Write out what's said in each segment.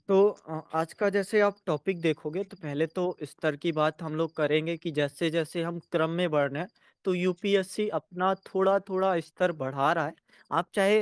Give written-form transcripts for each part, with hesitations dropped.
तो आज का जैसे आप टॉपिक देखोगे तो पहले तो स्तर की बात हम लोग करेंगे कि जैसे-जैसे हम क्रम में बढ़ रहे हैं, तो यूपीएससी अपना थोड़ा-थोड़ा स्तर बढ़ा रहा है। आप चाहे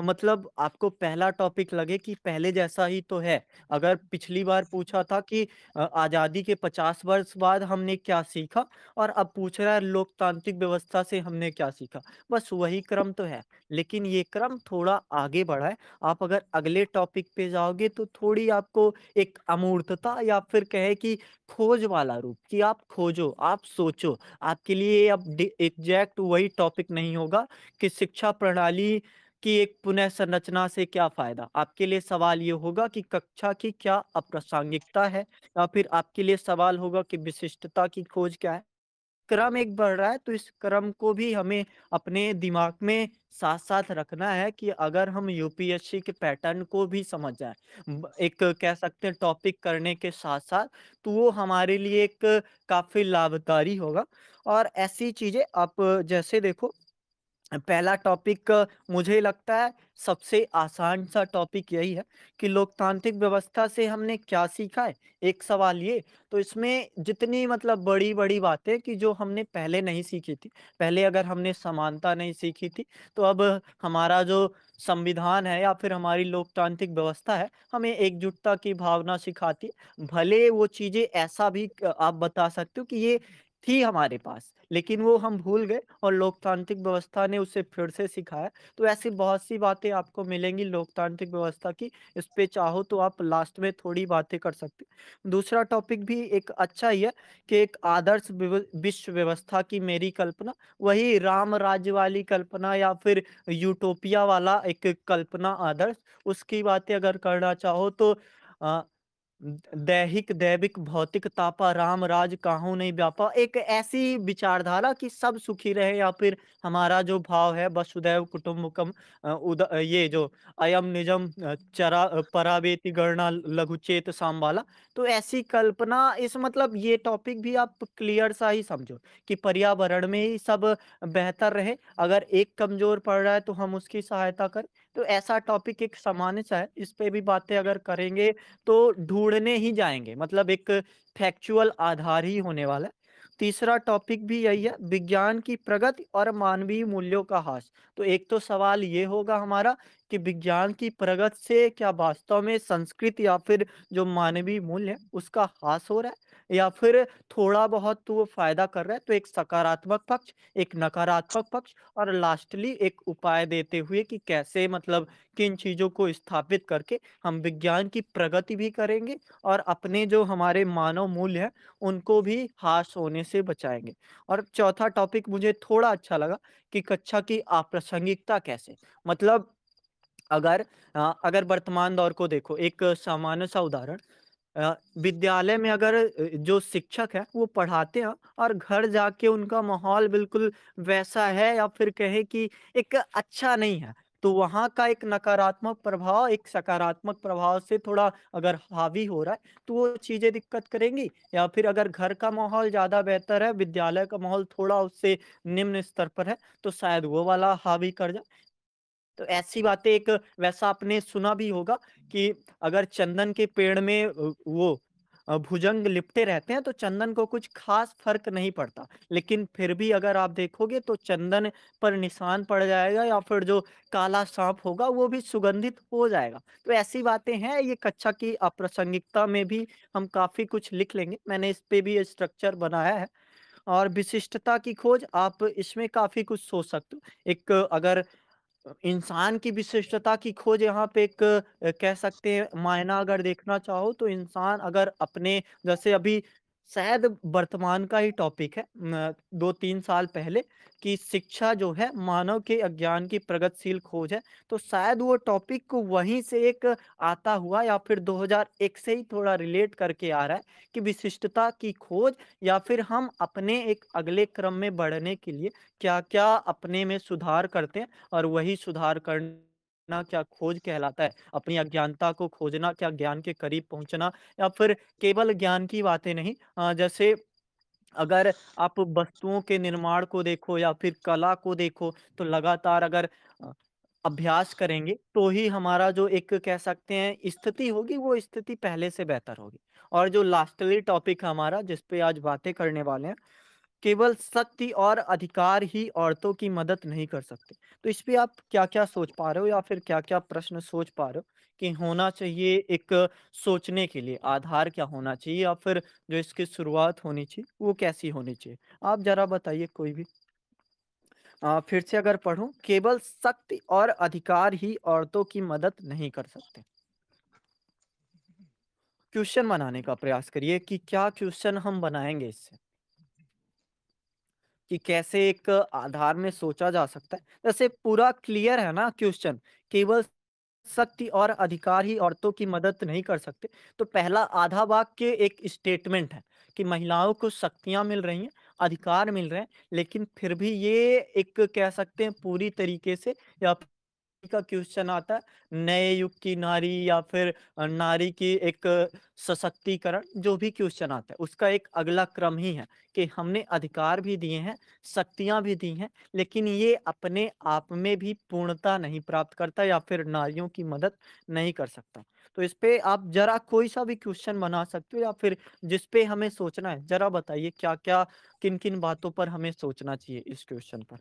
मतलब आपको पहला टॉपिक लगे कि पहले जैसा ही तो है। अगर पिछली बार पूछा था कि आज़ादी के 50 वर्ष बाद हमने क्या सीखा और अब पूछ रहा है लोकतांत्रिक व्यवस्था से हमने क्या सीखा। बस वही क्रम तो है, लेकिन ये क्रम थोड़ा आगे बढ़ा है। आप अगर अगले टॉपिक पे जाओगे तो थोड़ी आपको एक अमूर्तता या फिर कहें कि खोज वाला रूप कि आप खोजो, आप सोचो। आपके लिए अब एग्जैक्ट वही टॉपिक नहीं होगा कि शिक्षा प्रणाली की एक पुनः संरचना से क्या फायदा। आपके लिए सवाल ये होगा कि कक्षा की क्या अप्रासंगिकता है, या फिर आपके लिए सवाल होगा कि विशिष्टता की खोज क्या है। क्रम एक बढ़ रहा है, तो इस क्रम को भी हमें अपने दिमाग में साथ-साथ रखना है कि अगर हम यूपीएससी के पैटर्न को भी समझ जाएँ, एक कह सकते हैं टॉपिक करने के साथ-साथ, तो वो हमारे लिए एक काफ़ी लाभकारी होगा। और ऐसी चीज़ें आप जैसे देखो, पहला टॉपिक मुझे लगता है सबसे आसान सा टॉपिक यही है कि लोकतांत्रिक व्यवस्था से हमने क्या सीखा है? एक सवाल ये, तो इसमें जितनी मतलब बड़ी-बड़ी बातें कि जो हमने पहले नहीं सीखी थी। पहले अगर हमने समानता नहीं सीखी थी, तो अब हमारा जो संविधान है या फिर हमारी लोकतांत्रिक व्यवस्था है, हमें एकजुटता की भावना सिखाती है। भले वो चीज़ें ऐसा भी आप बता सकते हो कि ये थी हमारे पास, लेकिन वो हम भूल गए और लोकतांत्रिक व्यवस्था ने उसे फिर से सिखाया। तो ऐसी बहुत सी बातें आपको मिलेंगी लोकतांत्रिक व्यवस्था की, इस पे चाहो तो आप लास्ट में थोड़ी बातें कर सकते हो। दूसरा टॉपिक भी एक अच्छा ही है कि एक आदर्श विश्व व्यवस्था की मेरी कल्पना, वही राम राज्य वाली कल्पना या फिर यूटोपिया वाला एक कल्पना आदर्श, उसकी बातें अगर करना चाहो तो अ, दैहिक दैविक भौतिक तापा राम राज काहू नहीं व्यापा, एक ऐसी विचारधारा कि सब सुखी रहे, या फिर हमारा जो भाव है वसुदैव कुटुंबकम, ये जो अयम निजम चरा परावेति गणना लघुचेत साम वाला। तो ऐसी कल्पना, इस मतलब ये टॉपिक भी आप क्लियर सा ही समझो कि पर्यावरण में ही सब बेहतर रहे, अगर एक कमजोर पड़ रहा है तो हम उसकी सहायता करें। तो ऐसा टॉपिक एक सामान्य सा है, इस पे भी बातें अगर करेंगे तो ढूँढने ही जाएँगे, मतलब एक फैक्चुअल आधार ही होने वाला है। तीसरा टॉपिक भी यही है, विज्ञान की प्रगति और मानवीय मूल्यों का ह्रास। तो एक तो सवाल ये होगा हमारा कि विज्ञान की प्रगति से क्या वास्तव में संस्कृति या फिर जो मानवीय मूल्य है, उसका ह्रास हो रहा है, या फिर थोड़ा बहुत तो वो फ़ायदा कर रहा है? तो एक सकारात्मक पक्ष, एक नकारात्मक पक्ष और लास्टली एक उपाय देते हुए कि कैसे मतलब किन चीज़ों को स्थापित करके हम विज्ञान की प्रगति भी करेंगे और अपने जो हमारे मानव मूल्य हैं, उनको भी ह्रास होने से बचाएँगे। और चौथा टॉपिक मुझे थोड़ा अच्छा लगा कि कक्षा की अप्रासंगिकता कैसे? मतलब अगर अगर वर्तमान दौर को देखो, एक सामान्य सा उदाहरण, विद्यालय में अगर जो शिक्षक हैं वो पढ़ाते हैं और घर जाके उनका माहौल बिल्कुल वैसा है, या फिर कहें कि एक अच्छा नहीं है, तो वहाँ का एक नकारात्मक प्रभाव एक सकारात्मक प्रभाव से थोड़ा अगर हावी हो रहा है, तो वो चीज़ें दिक्कत करेंगी। या फिर अगर घर का माहौल ज़्यादा बेहतर है, विद्यालय का माहौल थोड़ा उससे निम्न स्तर पर है, तो शायद वो वाला हावी कर जाए। तो ऐसी बातें एक वैसा आपने सुना भी होगा कि अगर चंदन के पेड़ में भुजंग लिपटे रहते हैं, तो चंदन को कुछ ख़ास फ़र्क नहीं पड़ता। लेकिन फिर भी अगर आप देखोगे तो चंदन पर निशान पड़ जाएगा, या फिर जो काला साँप होगा वो भी सुगंधित हो जाएगा। तो ऐसी बातें हैं, ये कक्षा की अप्रासंगिकता में भी हम काफ़ी कुछ लिख लेंगे। मैंने इस पे भी स्ट्रक्चर बनाया है। और विशिष्टता की खोज, आप इसमें काफ़ी कुछ सोच सकते हो। एक अगर इंसान की विशिष्टता की खोज यहाँ पे एक कह सकते हैं मायना अगर देखना चाहो, तो इंसान अगर अपने जैसे अभी शायद वर्तमान का ही टॉपिक है 2-3 साल पहले कि शिक्षा जो है मानव के अज्ञान की प्रगतिशील खोज है। तो शायद वो टॉपिक वहीं से एक आता हुआ, या फिर 2001 से ही थोड़ा रिलेट करके आ रहा है कि विशिष्टता की खोज, या फिर हम अपने एक अगले क्रम में बढ़ने के लिए क्या-क्या अपने में सुधार करते हैं, और वही सुधार करना क्या खोज कहलाता है? अपनी अज्ञानता को खोजना क्या ज्ञान के करीब पहुँचना, या फिर केवल ज्ञान की बातें नहीं, जैसे अगर आप वस्तुओं के निर्माण को देखो या फिर कला को देखो, तो लगातार अगर अ, अभ्यास करेंगे तो ही हमारा जो एक कह सकते हैं स्थिति होगी, वो स्थिति पहले से बेहतर होगी। और जो लास्टली टॉपिक है हमारा जिस पे आज बातें करने वाले हैं, केवल शक्ति और अधिकार ही औरतों की मदद नहीं कर सकते। तो इस पे आप क्या-क्या सोच पा रहे हो या फिर क्या-क्या प्रश्न सोच पा रहे हो कि होना चाहिए एक सोचने के लिए आधार क्या होना चाहिए या फिर जो इसकी शुरुआत होनी चाहिए, वो कैसी होनी चाहिए? आप ज़रा बताइए कोई भी। फिर से अगर पढूँ, केवल शक्ति और अधिकार ही औरतों की मदद नहीं कर सकते। क्वेश्चन बनाने का प्रयास करिए कि क्या क्वेश्चन हम बनाएँगे इससे? कि कैसे एक आधार में सोचा जा सकता है। वैसे पूरा क्लियर है ना क्वेश्चन? केवल शक्ति और अधिकार ही औरतों की मदद नहीं कर सकते। तो पहला आधा वाक्य एक स्टेटमेंट है कि महिलाओं को शक्तियाँ मिल रही हैं, अधिकार मिल रहे हैं, लेकिन फिर भी ये एक कह सकते हैं पूरी तरीके से या का क्वेश्चन आता है, नए युग की नारी या फिर नारी की एक सशक्तिकरण जो भी क्वेश्चन आता है, उसका एक अगला क्रम ही है कि हमने अधिकार भी दिए हैं, शक्तियाँ भी दी हैं, लेकिन ये अपने आप में भी पूर्णता नहीं प्राप्त करता या फिर नारियों की मदद नहीं कर सकता। तो इस पे आप ज़रा कोई-सा भी क्वेश्चन बना सकते हो या फिर जिस पे हमें सोचना है, ज़रा बताइए क्या-क्या, किन-किन बातों पर हमें सोचना चाहिए इस क्वेश्चन पर?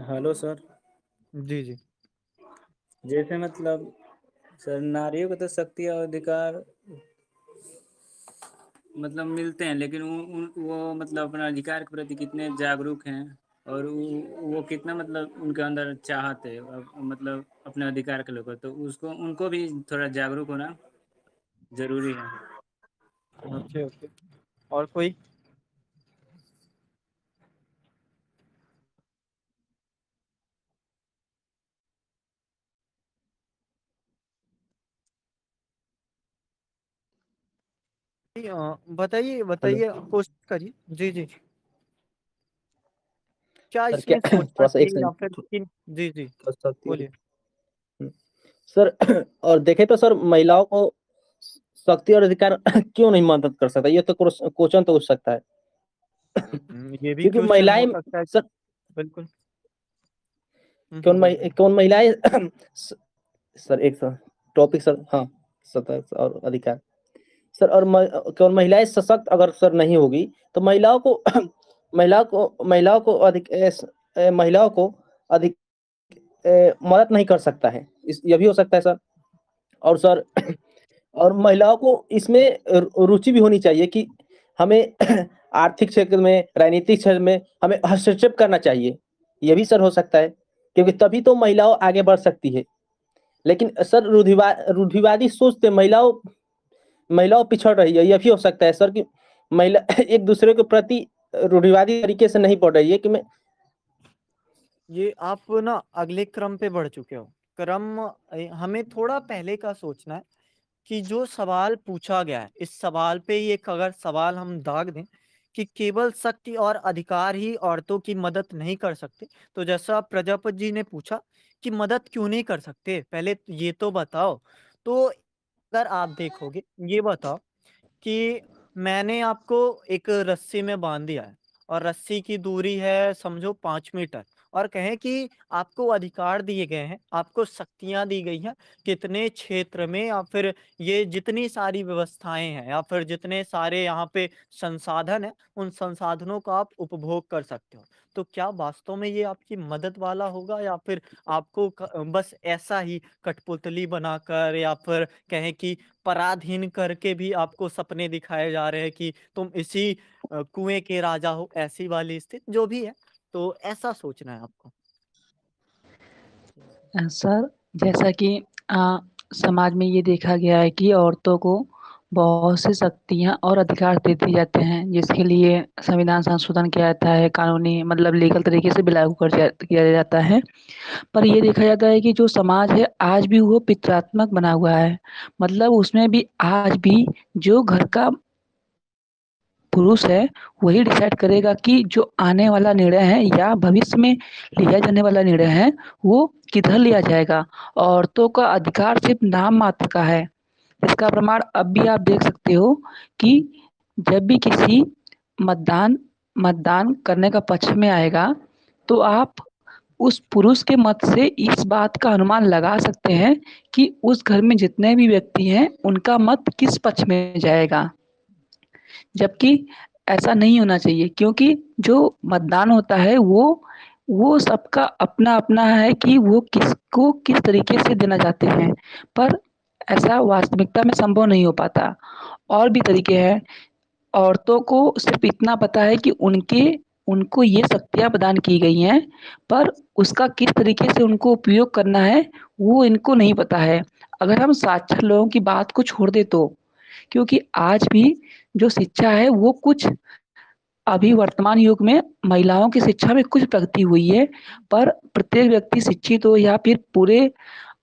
Hello sir. जी, जी। जैसे मतलब सर नारियों को तो शक्ति और अधिकार मतलब मिलते हैं, लेकिन वो मतलब अपना अधिकार के प्रति कितने जागरूक हैं और वो कितना मतलब उनके अंदर चाहत है मतलब अपने अधिकार के लेकर, तो उसको उनको भी थोड़ा जागरूक होना ज़रूरी है। Okay, okay. और कोई? जी, बताइए, हेलो बताइए, कोशिश करिए। जी, जी। क्या सर, क्या इसमें सोचना थोड़ा सा एक चाहिए या सेकंड, फिर किन जी, जी, थोड़ा सा बोलिए। सर। और देखें तो सर महिलाओं को शक्ति और अधिकार क्यों नहीं मदद कर सकता, ये तो क्वेश्चन तो उठ सकता है। ये भी क्योंकि क्वेश्चन हो महिलाएं सकता है। सर, बिल्कुल। बोलिए। कौन महिलाएं सर एक सर टॉपिक सर, हाँ, सतर्क और अधिकार सर, और कौन महिलाएं सशक्त अगर सर नहीं होगी तो महिलाओं को महिलाओं को अधिक मदद नहीं कर सकता है, यह भी हो सकता है सर। और सर और महिलाओं को इसमें रुचि भी होनी चाहिए कि हमें आर्थिक क्षेत्र में, राजनीतिक क्षेत्र में हमें हस्तक्षेप करना चाहिए, ये भी सर हो सकता है, क्योंकि तभी तो महिलाओं आगे बढ़ सकती है। लेकिन सर रूढ़िवादी सोच से महिलाओं पिछड़ रही है, यह भी हो सकता है सर कि महिला एक दूसरे के प्रति रूढ़िवादी तरीके से नहीं बढ़ रही है कि मैं। ये आप ना अगले क्रम पे बढ़ चुके हो। क्रम हमें थोड़ा पहले का सोचना है कि जो सवाल पूछा गया है, इस सवाल पे ही एक अगर सवाल हम दाग दें कि केवल शक्ति और अधिकार ही औरतों की मदद नहीं कर सकते, तो जैसा प्रजापति जी ने पूछा कि मदद क्यों नहीं कर सकते? पहले ये तो बताओ। तो अगर आप देखोगे, ये बताओ कि मैंने आपको एक रस्सी में बाँध दिया है और रस्सी की दूरी है समझो 5 मीटर और कहें कि आपको अधिकार दिए गए हैं, आपको शक्तियाँ दी गई हैं, कितने क्षेत्र में या फिर ये जितनी सारी व्यवस्थाएँ हैं या फिर जितने सारे यहाँ पे संसाधन हैं, उन संसाधनों का आप उपभोग कर सकते हो। तो क्या वास्तव में ये आपकी मदद वाला होगा या फिर आपको बस ऐसा ही कठपुतली बनाकर या फिर कहें कि पराधीन करके भी आपको सपने दिखाए जा रहे हैं कि तुम इसी कुएँ के राजा हो, ऐसी वाली स्थिति जो भी है, तो ऐसा सोचना है आपको। सर, जैसा कि अ, समाज में ये देखा गया है कि औरतों को बहुत सी शक्तियाँ और अधिकार दे दिए जाते हैं, जिसके लिए संविधान संशोधन किया जाता है, कानूनी मतलब लीगल तरीके से भी लागू किया जाता है। पर ये देखा जाता है कि जो समाज है, आज भी वो पितरात्मक बना हुआ है। मतलब उसमें भी आज भी जो घर का पुरुष है, वही डिसाइड करेगा कि जो आने वाला निर्णय है या भविष्य में लिया जाने वाला निर्णय है, वो किधर लिया जाएगा। औरतों का अधिकार सिर्फ़ नाम मात्र का है। इसका प्रमाण अब भी आप देख सकते हो कि जब भी किसी मतदान मतदान करने का पक्ष में आएगा, तो आप उस पुरुष के मत से इस बात का अनुमान लगा सकते हैं कि उस घर में जितने भी व्यक्ति हैं, उनका मत किस पक्ष में जाएगा। जबकि ऐसा नहीं होना चाहिए, क्योंकि जो मतदान होता है वो सबका अपना-अपना है कि वो किसको किस तरीके से देना चाहते हैं। पर ऐसा वास्तविकता में संभव नहीं हो पाता। और भी तरीके हैं। औरतों को सिर्फ़ इतना पता है कि उनको ये शक्तियाँ प्रदान की गई हैं, पर उसका किस तरीके से उनको उपयोग करना है, वो इनको नहीं पता है। अगर हम साक्षर लोगों की बात को छोड़ दें तो, क्योंकि आज भी जो शिक्षा है वो कुछ अभी वर्तमान युग में महिलाओं की शिक्षा में कुछ प्रगति हुई है, पर प्रत्येक व्यक्ति शिक्षित हो या फिर पूरे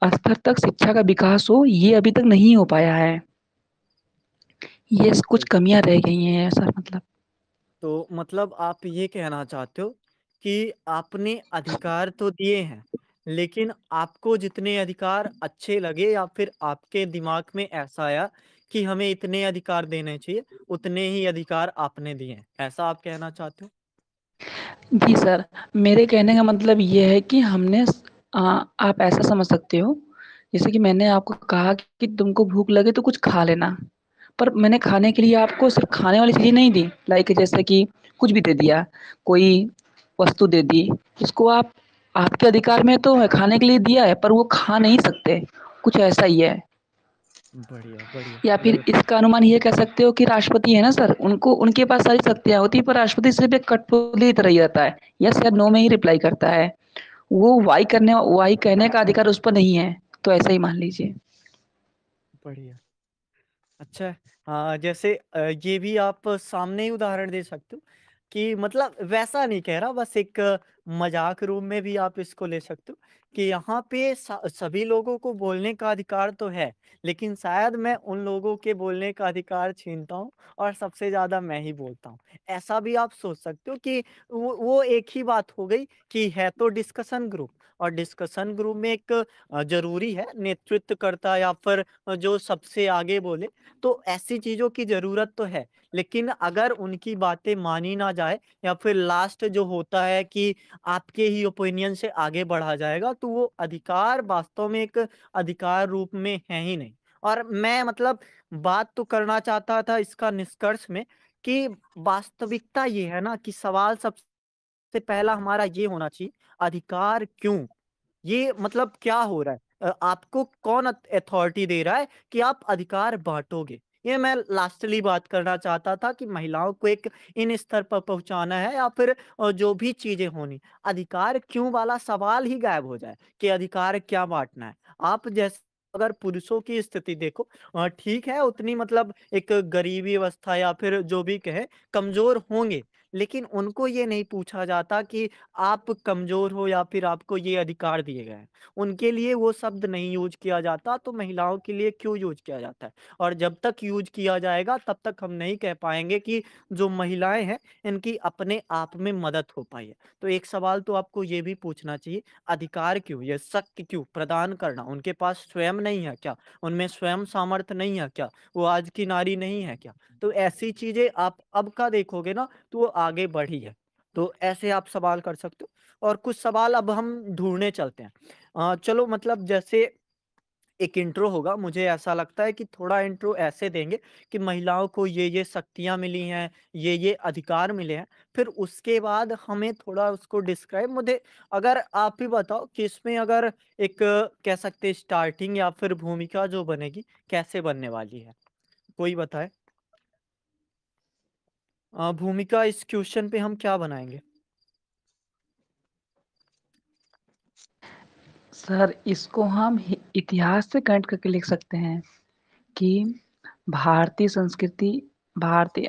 स्तर तक शिक्षा का विकास हो, ये अभी तक नहीं हो पाया है। ये कुछ कमियाँ रह गई हैं ऐसा मतलब। तो मतलब आप ये कहना चाहते हो कि आपने अधिकार तो दिए हैं, लेकिन आपको जितने अधिकार अच्छे लगे या फिर आपके दिमाग में ऐसा आया कि हमें इतने अधिकार देने चाहिए, उतने ही अधिकार आपने दिए हैं। ऐसा आप कहना चाहते हो? जी सर, मेरे कहने का मतलब ये है कि आप ऐसा समझ सकते हो, जैसे कि मैंने आपको कहा कि तुमको भूख लगे तो कुछ खा लेना, पर मैंने खाने के लिए आपको सिर्फ़ खाने वाली चीज़ें नहीं दी, लाइक जैसे कि कुछ भी दे दिया, कोई वस्तु दे दी, उसको आपके अधिकार में तो है, खाने के लिए दिया है, पर वो खा नहीं सकते, कुछ ऐसा ही है। बढ़िया, बढ़िया। या फिर ये इसका अनुमान ये कह सकते हो कि राष्ट्रपति है ना सर, उनके पास सारी शक्तियाँ होती हैं, पर राष्ट्रपति सिर्फ़ एक कठपुतली की तरह ही रहता है, यस या नो में ही रिप्लाई करता है। वो वाई कहने का अधिकार उस पर नहीं है, तो ऐसा ही मान लीजिए। बढ़िया। अच्छा, हाँ, जैसे ये भी आप सामने ही उदाहरण दे सकते हो कि मतलब वैसा नहीं कह रहा, बस एक मज़ाक रूप में भी आप इसको ले सकते हो कि यहाँ पे सभी लोगों को बोलने का अधिकार तो है, लेकिन शायद मैं उन लोगों के बोलने का अधिकार छीनता हूँ और सबसे ज़्यादा मैं ही बोलता हूँ। ऐसा भी आप सोच सकते हो कि वो एक ही बात हो गई कि है तो डिस्कशन ग्रुप, और डिस्कशन ग्रुप में एक ज़रूरी है नेतृत्वकर्ता या फिर जो सबसे आगे बोले, तो ऐसी चीज़ों की ज़रूरत तो है, लेकिन अगर उनकी बातें मानी ना जाए या फिर लास्ट जो होता है कि आपके ही ओपिनियन से आगे बढ़ा जाएगा, तो वो अधिकार वास्तव में एक अधिकार रूप में है ही नहीं। और मैं मतलब बात तो करना चाहता था इसका निष्कर्ष में कि वास्तविकता ये है ना कि सवाल सबसे पहला हमारा ये होना चाहिए, अधिकार क्यों? ये मतलब क्या हो रहा है? आपको कौन अथॉरिटी दे रहा है कि आप अधिकार बाँटोगे? ये मैं लास्टली बात करना चाहता था कि महिलाओं को एक इन स्तर पर पहुँचाना है या फिर जो भी चीज़ें होनी, अधिकार क्यों वाला सवाल ही गायब हो जाए कि अधिकार क्या बाँटना है। आप जैसे अगर पुरुषों की स्थिति देखो, ठीक है उतनी मतलब एक गरीबी अवस्था या फिर जो भी कहें कमज़ोर होंगे, लेकिन उनको ये नहीं पूछा जाता कि आप कमज़ोर हो या फिर आपको ये अधिकार दिए गए हैं। उनके लिए वो शब्द नहीं यूज़ किया जाता, तो महिलाओं के लिए क्यों यूज़ किया जाता है? और जब तक यूज़ किया जाएगा तब तक हम नहीं कह पाएँगे कि जो महिलाएँ हैं, इनकी अपने आप में मदद हो पाई है। तो एक सवाल तो आपको ये भी पूछना चाहिए, अधिकार क्यों? ये शक्ति क्यों प्रदान करना? उनके पास स्वयं नहीं है क्या? उनमें स्वयं सामर्थ्य नहीं है क्या? वो आज की नारी नहीं है क्या? तो ऐसी चीज़ें आप अब का देखोगे ना, तो वो आगे बढ़ी है। तो ऐसे आप सवाल कर सकते हो और कुछ सवाल अब हम ढूँढने चलते हैं। चलो मतलब जैसे एक इंट्रो होगा, मुझे ऐसा लगता है कि थोड़ा इंट्रो ऐसे देंगे कि महिलाओं को ये शक्तियाँ मिली हैं, ये अधिकार मिले हैं। फिर उसके बाद हमें थोड़ा उसको डिस्क्राइब मुझे अगर आप ही बताओ कि इसमें अगर एक कह सकते हैं स्टार्टिंग या फिर भूमिका जो बनेगी, कैसे बनने वाली है? कोई बताए? भूमिका इस क्वेश्चन पे हम क्या बनाएँगे? सर, इसको हम इतिहास से कनेक्ट करके लिख सकते हैं कि भारतीय संस्कृति भारतीय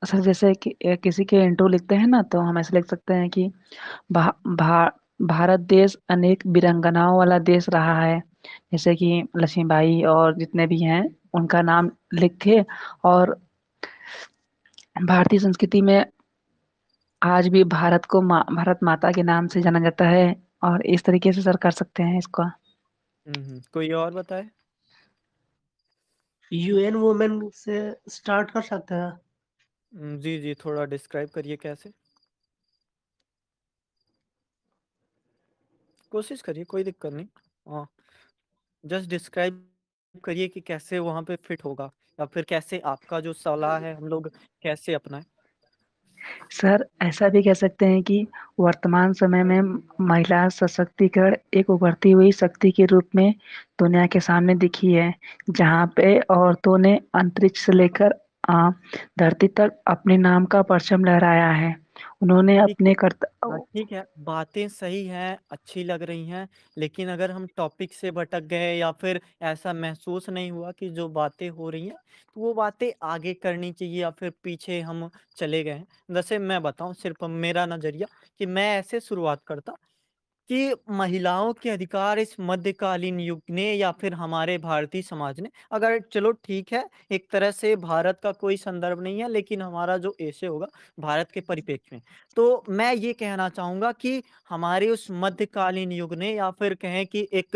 सर जैसे कि किसी के इंट्रो लिखते हैं ना, तो हम ऐसे लिख सकते हैं कि भा, भा, भारत देश अनेक वीरांगनाओं वाला देश रहा है, जैसे कि लक्ष्मीबाई और जितने भी हैं उनका नाम लिख के, और भारतीय संस्कृति में आज भी भारत माता के नाम से जाना जाता है, और इस तरीके से सर कर सकते हैं इसको। कोई और बताए? यूएन वुमेन से स्टार्ट कर सकते हैं। जी, जी, थोड़ा डिस्क्राइब करिए कैसे? कोशिश करिए, कोई दिक्कत नहीं। हाँ, जस्ट डिस्क्राइब करिए कि कैसे वहाँ पे फिट होगा या फिर कैसे आपका जो सलाह है हम लोग कैसे अपनाएँ? सर, ऐसा भी कह सकते हैं कि वर्तमान समय में महिला सशक्तिकरण एक उभरती हुई शक्ति के रूप में दुनिया के सामने दिखी है, जहाँ पे औरतों ने अंतरिक्ष से लेकर धरती तक अपने नाम का परचम लहराया है। उन्होंने ठीक है। अपने हाँ, ठीक है, बातें सही हैं, अच्छी लग रही हैं, लेकिन अगर हम टॉपिक से भटक गए या फिर ऐसा महसूस नहीं हुआ कि जो बातें हो रही हैं, तो वो बातें आगे करनी चाहिए या फिर पीछे हम चले गए हैं। जैसे मैं बताऊँ सिर्फ़ मेरा नज़रिया कि मैं ऐसे शुरुआत करता कि महिलाओं के अधिकार इस मध्यकालीन युग ने या फिर हमारे भारतीय समाज ने अगर चलो ठीक है, एक तरह से भारत का कोई संदर्भ नहीं है, लेकिन हमारा जो ऐसे होगा भारत के परिप्रेक्ष्य में। तो मैं ये कहना चाहूँगा कि हमारे उस मध्यकालीन युग ने या फिर कहें कि एक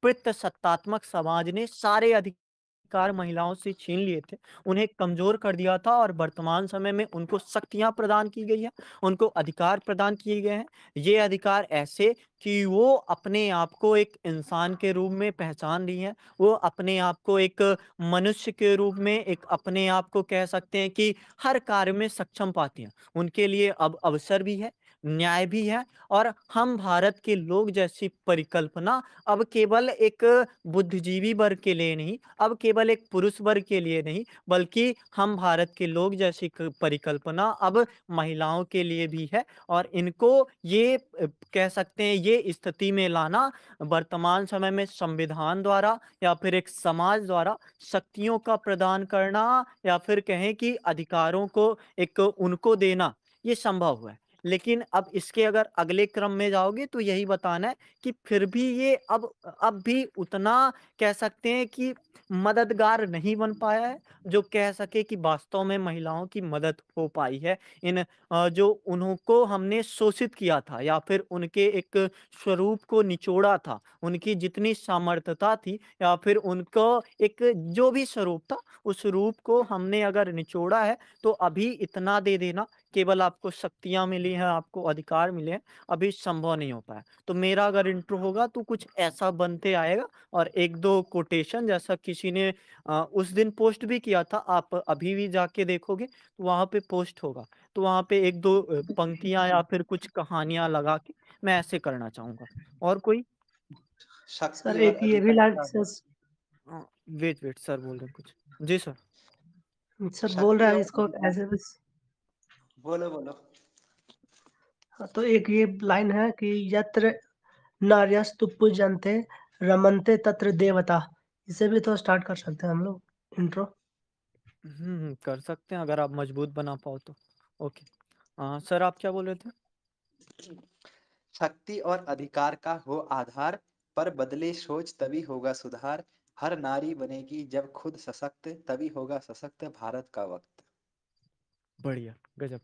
पितृसत्तात्मक समाज ने सारे अधिकार महिलाओं से छीन लिए थे, उन्हें कमज़ोर कर दिया था और वर्तमान समय में उनको शक्तियाँ प्रदान की गई हैं, उनको अधिकार प्रदान किए गए हैं। ये अधिकार ऐसे कि वो अपने आप को एक इंसान के रूप में पहचान रही हैं, वो अपने आप को एक मनुष्य के रूप में एक अपने आप को कह सकते हैं कि हर कार्य में सक्षम पाती हैं। उनके लिए अब अवसर भी है, न्याय भी है और हम भारत के लोग जैसी परिकल्पना अब केवल एक बुद्धिजीवी वर्ग के लिए नहीं, अब केवल एक पुरुष वर्ग के लिए नहीं, बल्कि हम भारत के लोग जैसी परिकल्पना अब महिलाओं के लिए भी है और इनको ये कह सकते हैं ये स्थिति में लाना वर्तमान समय में संविधान द्वारा या फिर एक समाज द्वारा शक्तियों का प्रदान करना या फिर कहें कि अधिकारों को एक उनको देना ये संभव हुआ है। लेकिन अब इसके अगर अगले क्रम में जाओगे तो यही बताना है कि फिर भी ये अब भी उतना कह सकते हैं कि मददगार नहीं बन पाया है, जो कह सके कि वास्तव में महिलाओं की मदद हो पाई है। इन जो उनको हमने शोषित किया था या फिर उनके एक स्वरूप को निचोड़ा था, उनकी जितनी सामर्थ्यता थी या फिर उनको एक जो भी स्वरूप था, उस रूप को हमने अगर निचोड़ा है, तो अभी इतना दे देना केवल आपको शक्तियाँ मिली हैं, आपको अधिकार मिले हैं, अभी संभव नहीं हो पाया। तो मेरा अगर इंट्रो होगा तो कुछ ऐसा बनते आएगा और 1-2 कोटेशन जैसा किसी ने उस दिन पोस्ट भी किया था, आप अभी भी जाके देखोगे, तो वहाँ पे पोस्ट होगा। तो वहाँ पे 1-2 पंक्तियाँ या फिर कुछ कहानियाँ लगा के मैं ऐसे करना चाहूँगा। और कोई? शक्ति सर और एक ये भी अधिकार लाइन का हो। सर वेट सर बोल रहे हैं कुछ। जी सर। सर बोल शक्ति रहा है और इसको अधिकार। ऐसे बस। बोलो बोलो। हाँ, तो एक ये लाइन है कि यत्र नार्यस्तु पूज्यन्ते रमन्ते तत्र देवता। इसे भी तो स्टार्ट कर सकते हैं हम लोग इंट्रो। कर सकते हैं अगर आप मजबूत बना पाओ तो। ओके। सर आप क्या बोल रहे थे? शक्ति और अधिकार का हो आधार, पर बदले सोच तभी होगा सुधार। हर नारी बनेगी जब खुद सशक्त, तभी होगा सशक्त भारत का वक्त। बढ़िया, गज़ब।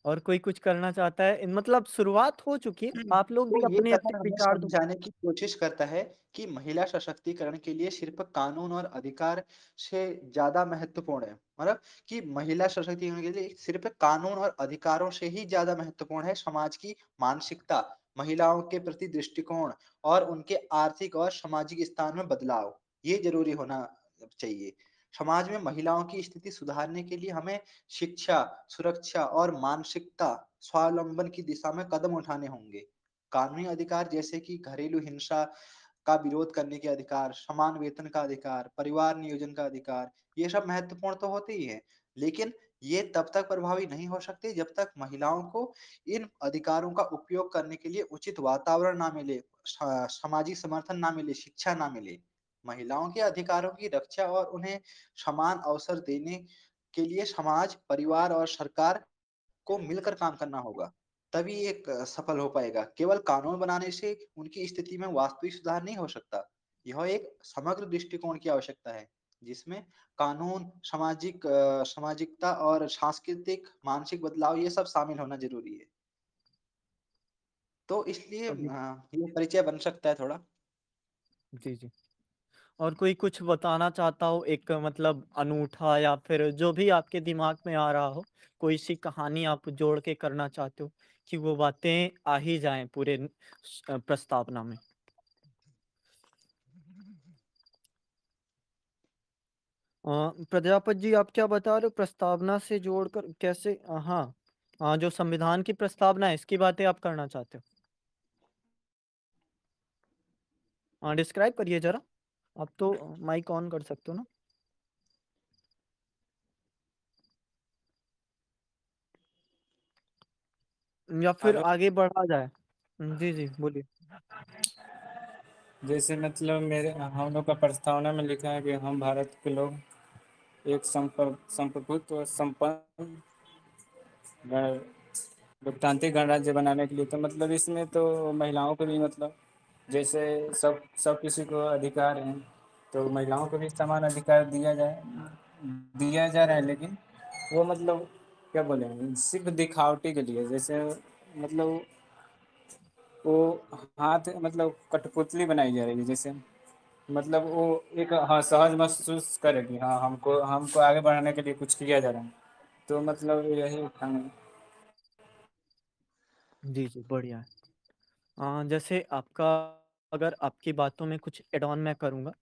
और कोई कुछ करना चाहता है? मतलब शुरुआत हो चुकी है, आप लोग भी वो ये अपने-अपने कथन हमें विचार दो। समझाने की कोशिश करता है कि महिला सशक्तिकरण के लिए सिर्फ कानून और अधिकार से ज्यादा महत्वपूर्ण है। मतलब कि महिला सशक्तिकरण के लिए सिर्फ कानून और अधिकारों से ही ज्यादा महत्वपूर्ण है समाज की मानसिकता, महिलाओं के प्रति दृष्टिकोण और उनके आर्थिक और सामाजिक स्थान में बदलाव। ये जरूरी होना चाहिए। समाज में महिलाओं की स्थिति सुधारने के लिए हमें शिक्षा, सुरक्षा और मानसिकता स्वावलंबन की दिशा में कदम उठाने होंगे। कानूनी अधिकार जैसे कि घरेलू हिंसा का विरोध करने के अधिकार, समान वेतन का अधिकार, परिवार नियोजन का अधिकार, ये सब महत्वपूर्ण तो होते ही हैं, लेकिन ये तब तक प्रभावी नहीं हो सकते जब तक महिलाओं को इन अधिकारों का उपयोग करने के लिए उचित वातावरण ना मिले, सामाजिक समर्थन ना मिले, शिक्षा ना मिले। महिलाओं के अधिकारों की रक्षा और उन्हें समान अवसर देने के लिए समाज, परिवार और सरकार को मिलकर काम करना होगा, तभी एक सफल हो पाएगा। केवल कानून बनाने से उनकी स्थिति में वास्तविक सुधार नहीं हो सकता। यह एक समग्र दृष्टिकोण की आवश्यकता है, जिसमें कानून, सामाजिकता और सांस्कृतिक मानसिक बदलाव ये सब शामिल होना जरूरी है। तो इसलिए जी, ये परिचय बन सकता है थोड़ा। जी, जी। और कोई कुछ बताना चाहता हो एक मतलब अनूठा या फिर जो भी आपके दिमाग में आ रहा हो, कोई सी कहानी आप जोड़ के करना चाहते हो कि वो बातें आ ही जाएँ पूरे प्रस्तावना में? प्रजापति जी आप क्या बता रहे हो प्रस्तावना से जोड़कर कैसे हाँ, हाँ, जो संविधान की प्रस्तावना है इसकी बातें आप करना चाहते हो? हाँ, डिस्क्राइब करिए ज़रा। आप तो माइक ऑन कर सकते हो ना? या फिर हेलो। आगे बढ़ा जाए? जी, जी, बोलिए। जैसे मतलब मेरे हम लोग का प्रस्तावना में लिखा है कि हम भारत के लोग एक संप्रभुत्व और संपन्न गण- लोकतांत्रिक गणराज्य बनाने के लिए, तो मतलब इसमें तो महिलाओं को भी मतलब जैसे सब सब किसी को अधिकार हैं, तो महिलाओं को भी समान अधिकार दिया जा रहा है, लेकिन वो मतलब क्या बोले सिर्फ दिखावटी के लिए, जैसे मतलब वो हाथ मतलब कठपुतली बनाई जा रही है, जैसे मतलब वो एक हाँ सहज महसूस करे कि हाँ हमको हमको आगे बढ़ाने के लिए कुछ किया जा रहा है, तो मतलब यही था। जी, जी, बढ़िया है। जैसे आपका अगर आपकी बातों में कुछ ऐड ऑन मैं करूँगा,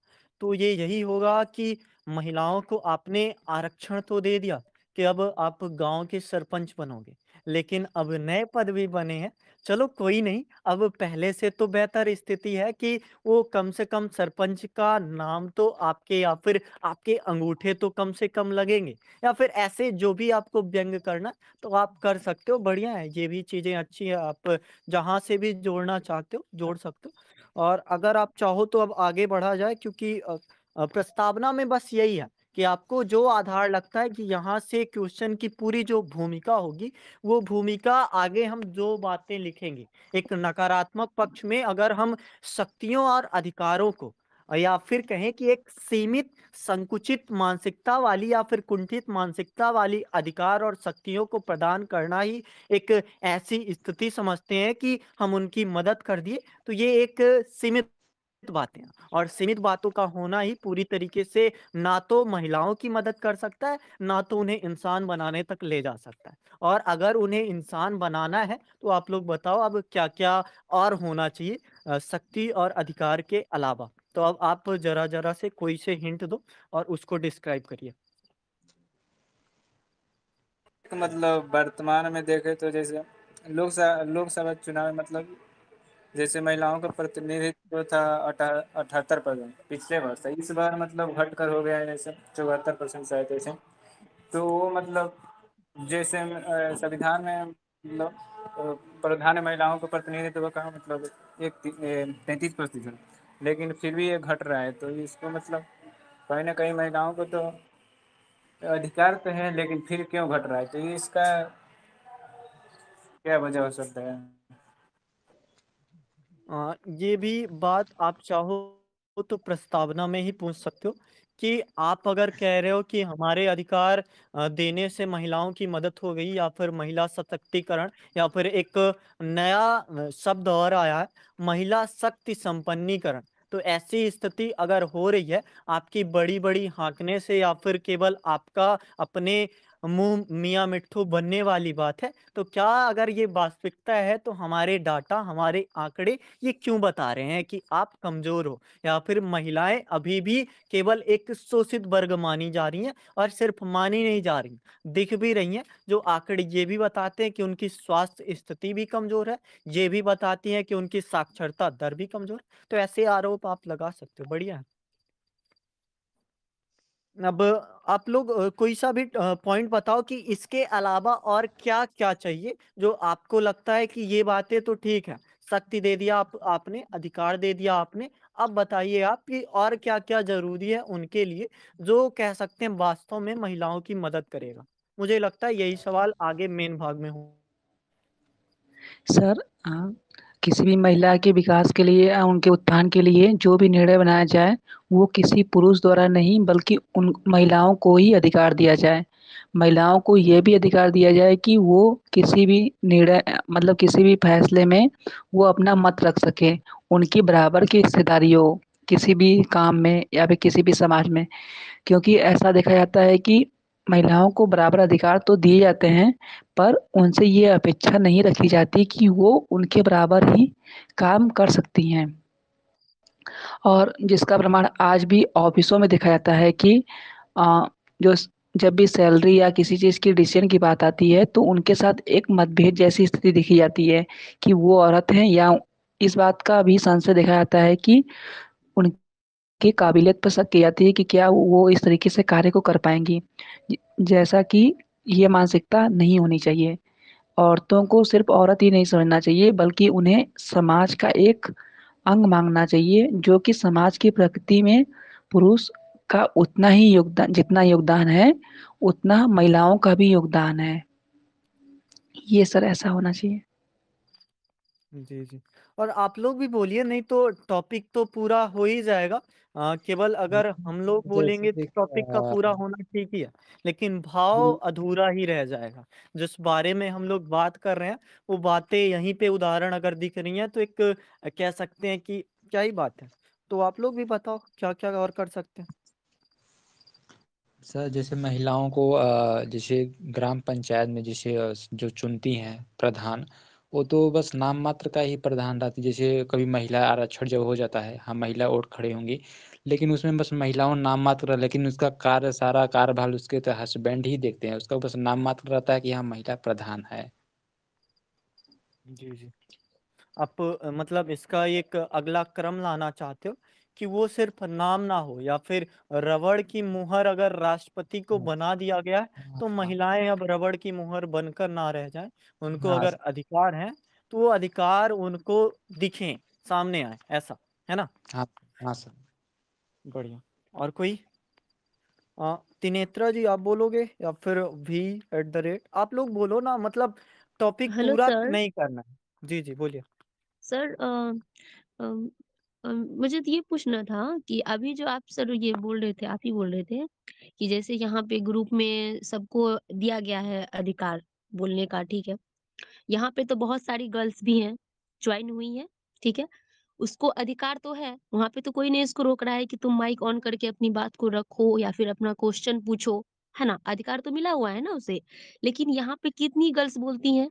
तो ये यही होगा कि महिलाओं को आपने आरक्षण तो दे दिया कि अब आप गाँव के सरपंच बनोगे, लेकिन अब नए पद भी बने हैं। चलो कोई नहीं, अब पहले से तो बेहतर स्थिति है कि वो कम से कम सरपंच का नाम तो आपके या फिर आपके अंगूठे तो कम से कम लगेंगे या फिर ऐसे जो भी आपको व्यंग करना, तो आप कर सकते हो, बढ़िया है। ये भी चीज़ें अच्छी है, आप जहाँ से भी जोड़ना चाहते हो, जोड़ सकते हो। और अगर आप चाहो तो अब आगे बढ़ा जाए क्योंकि प्रस्तावना में बस यही है कि आपको जो आधार लगता है कि यहाँ से क्वेश्चन की पूरी जो भूमिका होगी, वो भूमिका आगे हम जो बातें लिखेंगे, एक नकारात्मक पक्ष में अगर हम शक्तियों और अधिकारों को या फिर कहें कि एक सीमित, संकुचित मानसिकता वाली या फिर कुंठित मानसिकता वाली अधिकार और शक्तियों को प्रदान करना ही एक ऐसी स्थिति समझते हैं कि हम उनकी मदद कर दिए, तो ये एक सीमित बातें हैं और सीमित बातों का होना ही पूरी तरीके से ना तो महिलाओं की मदद कर सकता है, ना तो उन्हें इंसान बनाने तक ले जा सकता है। और अगर उन्हें इंसान बनाना है, तो आप लोग बताओ अब क्या-क्या और होना चाहिए शक्ति और अधिकार के अलावा? तो अब आप ज़रा-ज़रा से कोई से हिंट दो और उसको डिस्क्राइब करिए। मतलब वर्तमान में देखें तो जैसे लोकसभा चुनाव में मतलब जैसे महिलाओं का प्रतिनिधित्व था 78% पिछले वर्ष, इस बार मतलब घट कर हो गया है जैसे 74% शायद ऐसे। तो वो मतलब जैसे संविधान में मतलब प्रधान महिलाओं को प्रतिनिधित्व का मतलब एक 33%, लेकिन फिर भी ये घट रहा है, तो इसको मतलब कहीं ना कहीं महिलाओं को तो अधिकार तो है, लेकिन फिर क्यों घट रहा है, तो ये इसका क्या वजह हो सकता है। ये भी बात आप चाहो तो प्रस्तावना में ही पूछ सकते हो कि आप अगर कह रहे हो कि हमारे अधिकार देने से महिलाओं की मदद हो गई या फिर महिला सशक्तिकरण या फिर एक नया शब्द और आया है, महिला शक्ति संपन्नीकरण। तो ऐसी स्थिति अगर हो रही है आपकी बड़ी-बड़ी हाँकने से या फिर केवल आपका अपने मुँह मियाँ मिट्ठू बनने वाली बात है, तो क्या अगर ये वास्तविकता है तो हमारे डाटा, हमारे आंकड़े ये क्यों बता रहे हैं कि आप कमज़ोर हो या फिर महिलाएँ अभी भी केवल एक शोषित वर्ग मानी जा रही हैं और सिर्फ़ मानी नहीं जा रही, दिख भी रही हैं। जो आंकड़े ये भी बताते हैं कि उनकी स्वास्थ्य स्थिति भी कमज़ोर है, ये भी बताती हैं कि उनकी साक्षरता दर भी कमज़ोर है। तो ऐसे आरोप आप लगा सकते हो, बढ़िया है। अब आप लोग कोई सा भी पॉइंट बताओ कि इसके अलावा और क्या-क्या चाहिए, जो आपको लगता है कि ये बातें तो ठीक है, शक्ति दे दिया आपने, अधिकार दे दिया आपने, अब बताइए आप कि और क्या-क्या ज़रूरी है उनके लिए, जो कह सकते हैं वास्तव में महिलाओं की मदद करेगा? मुझे लगता है यही सवाल आगे मेन भाग में हो सर किसी भी महिला के विकास के लिए उनके उत्थान के लिए जो भी निर्णय बनाया जाए, वो किसी पुरुष द्वारा नहीं बल्कि उन महिलाओं को ही अधिकार दिया जाए। महिलाओं को ये भी अधिकार दिया जाए कि वो किसी भी निर्णय मतलब किसी भी फैसले में वो अपना मत रख सकें, उनकी बराबर की हिस्सेदारी हो। किसी भी काम में या फिर किसी भी समाज में, क्योंकि ऐसा देखा जाता है कि महिलाओं को बराबर अधिकार तो दिए जाते हैं, पर उनसे ये अपेक्षा नहीं रखी जाती कि वो उनके बराबर ही काम कर सकती हैं। और जिसका प्रमाण आज भी ऑफिसों में देखा जाता है कि जो जब भी सैलरी या किसी चीज़ की डिसीजन की बात आती है, तो उनके साथ एक मतभेद जैसी स्थिति देखी जाती है कि वो औरत हैं, या इस बात का भी संशय देखा जाता है कि उनकी काबिलियत पर शक की जाती है कि क्या वो इस तरीके से कार्य को कर पाएँगी। जैसा कि ये मानसिकता नहीं होनी चाहिए। औरतों को सिर्फ़ औरत ही नहीं समझना चाहिए, बल्कि उन्हें समाज का एक अंग मानना चाहिए, जो कि समाज की प्रगति में पुरुष का उतना ही योगदान, जितना योगदान है, उतना महिलाओं का भी योगदान है। ये सर ऐसा होना चाहिए। जी, जी। और आप लोग भी बोलिए, नहीं तो टॉपिक तो पूरा हो ही जाएगा। केवल अगर हम लोग जैसे बोलेंगे तो टॉपिक का पूरा होना ठीक ही है, लेकिन भाव अधूरा ही रह जाएगा। जिस बारे में हम लोग बात कर रहे हैं, वो बातें यहीं पे उदाहरण अगर दिख रही हैं तो एक कह सकते हैं कि क्या ही बात है। तो आप लोग भी बताओ क्या-क्या और कर सकते हैं? सर जैसे महिलाओं को जैसे ग्राम पंचायत में जैसे जो चुनती हैं प्रधान, वो तो बस नाम मात्र का ही प्रधान रहती है। जैसे कभी महिला आरक्षण जब हो जाता है, हाँ महिला वोट खड़े होंगी, लेकिन उसमें बस महिलाओं नाम मात्र, लेकिन उसका कार्य सारा कार्यभार उसके तो हस्बैंड ही देखते हैं। उसका बस नाम मात्र रहता है कि हाँ महिला प्रधान है। जी, जी। आप मतलब इसका एक अगला क्रम लाना चाहते हो कि वो सिर्फ नाम ना हो, या फिर रबड़ की मुहर अगर राष्ट्रपति को बना दिया गया है, तो हाँ महिलाएं अब रबड़ की मुहर बनकर ना रह जाएं। उनको हाँ अगर अधिकार हैं तो वो अधिकार उनको दिखें, सामने आए, ऐसा है ना? हाँ हाँ सर। बढ़िया। और कोई? त्रिनेत्रा जी आप बोलोगे या फिर v@, आप लोग बोलो ना, मतलब टॉपिक हेलो पूरा सर। नहीं करना है। जी, जी, बोलिए। सर अम, मुझे तो ये पूछना था कि अभी जो आप सर ये बोल रहे थे, आप ही बोल रहे थे कि जैसे यहाँ पे ग्रुप में सबको दिया गया है अधिकार बोलने का, ठीक है। यहाँ पे तो बहुत सारी गर्ल्स भी हैं, ज्वाइन हुई हैं, ठीक है। उसको अधिकार तो है, वहाँ पे तो कोई नहीं इसको रोक रहा है कि तुम माइक ऑन करके अपनी बात को रखो या फिर अपना क्वेश्चन पूछो, है ना? अधिकार तो मिला हुआ है ना उसे। लेकिन यहाँ पे कितनी गर्ल्स बोलती हैं?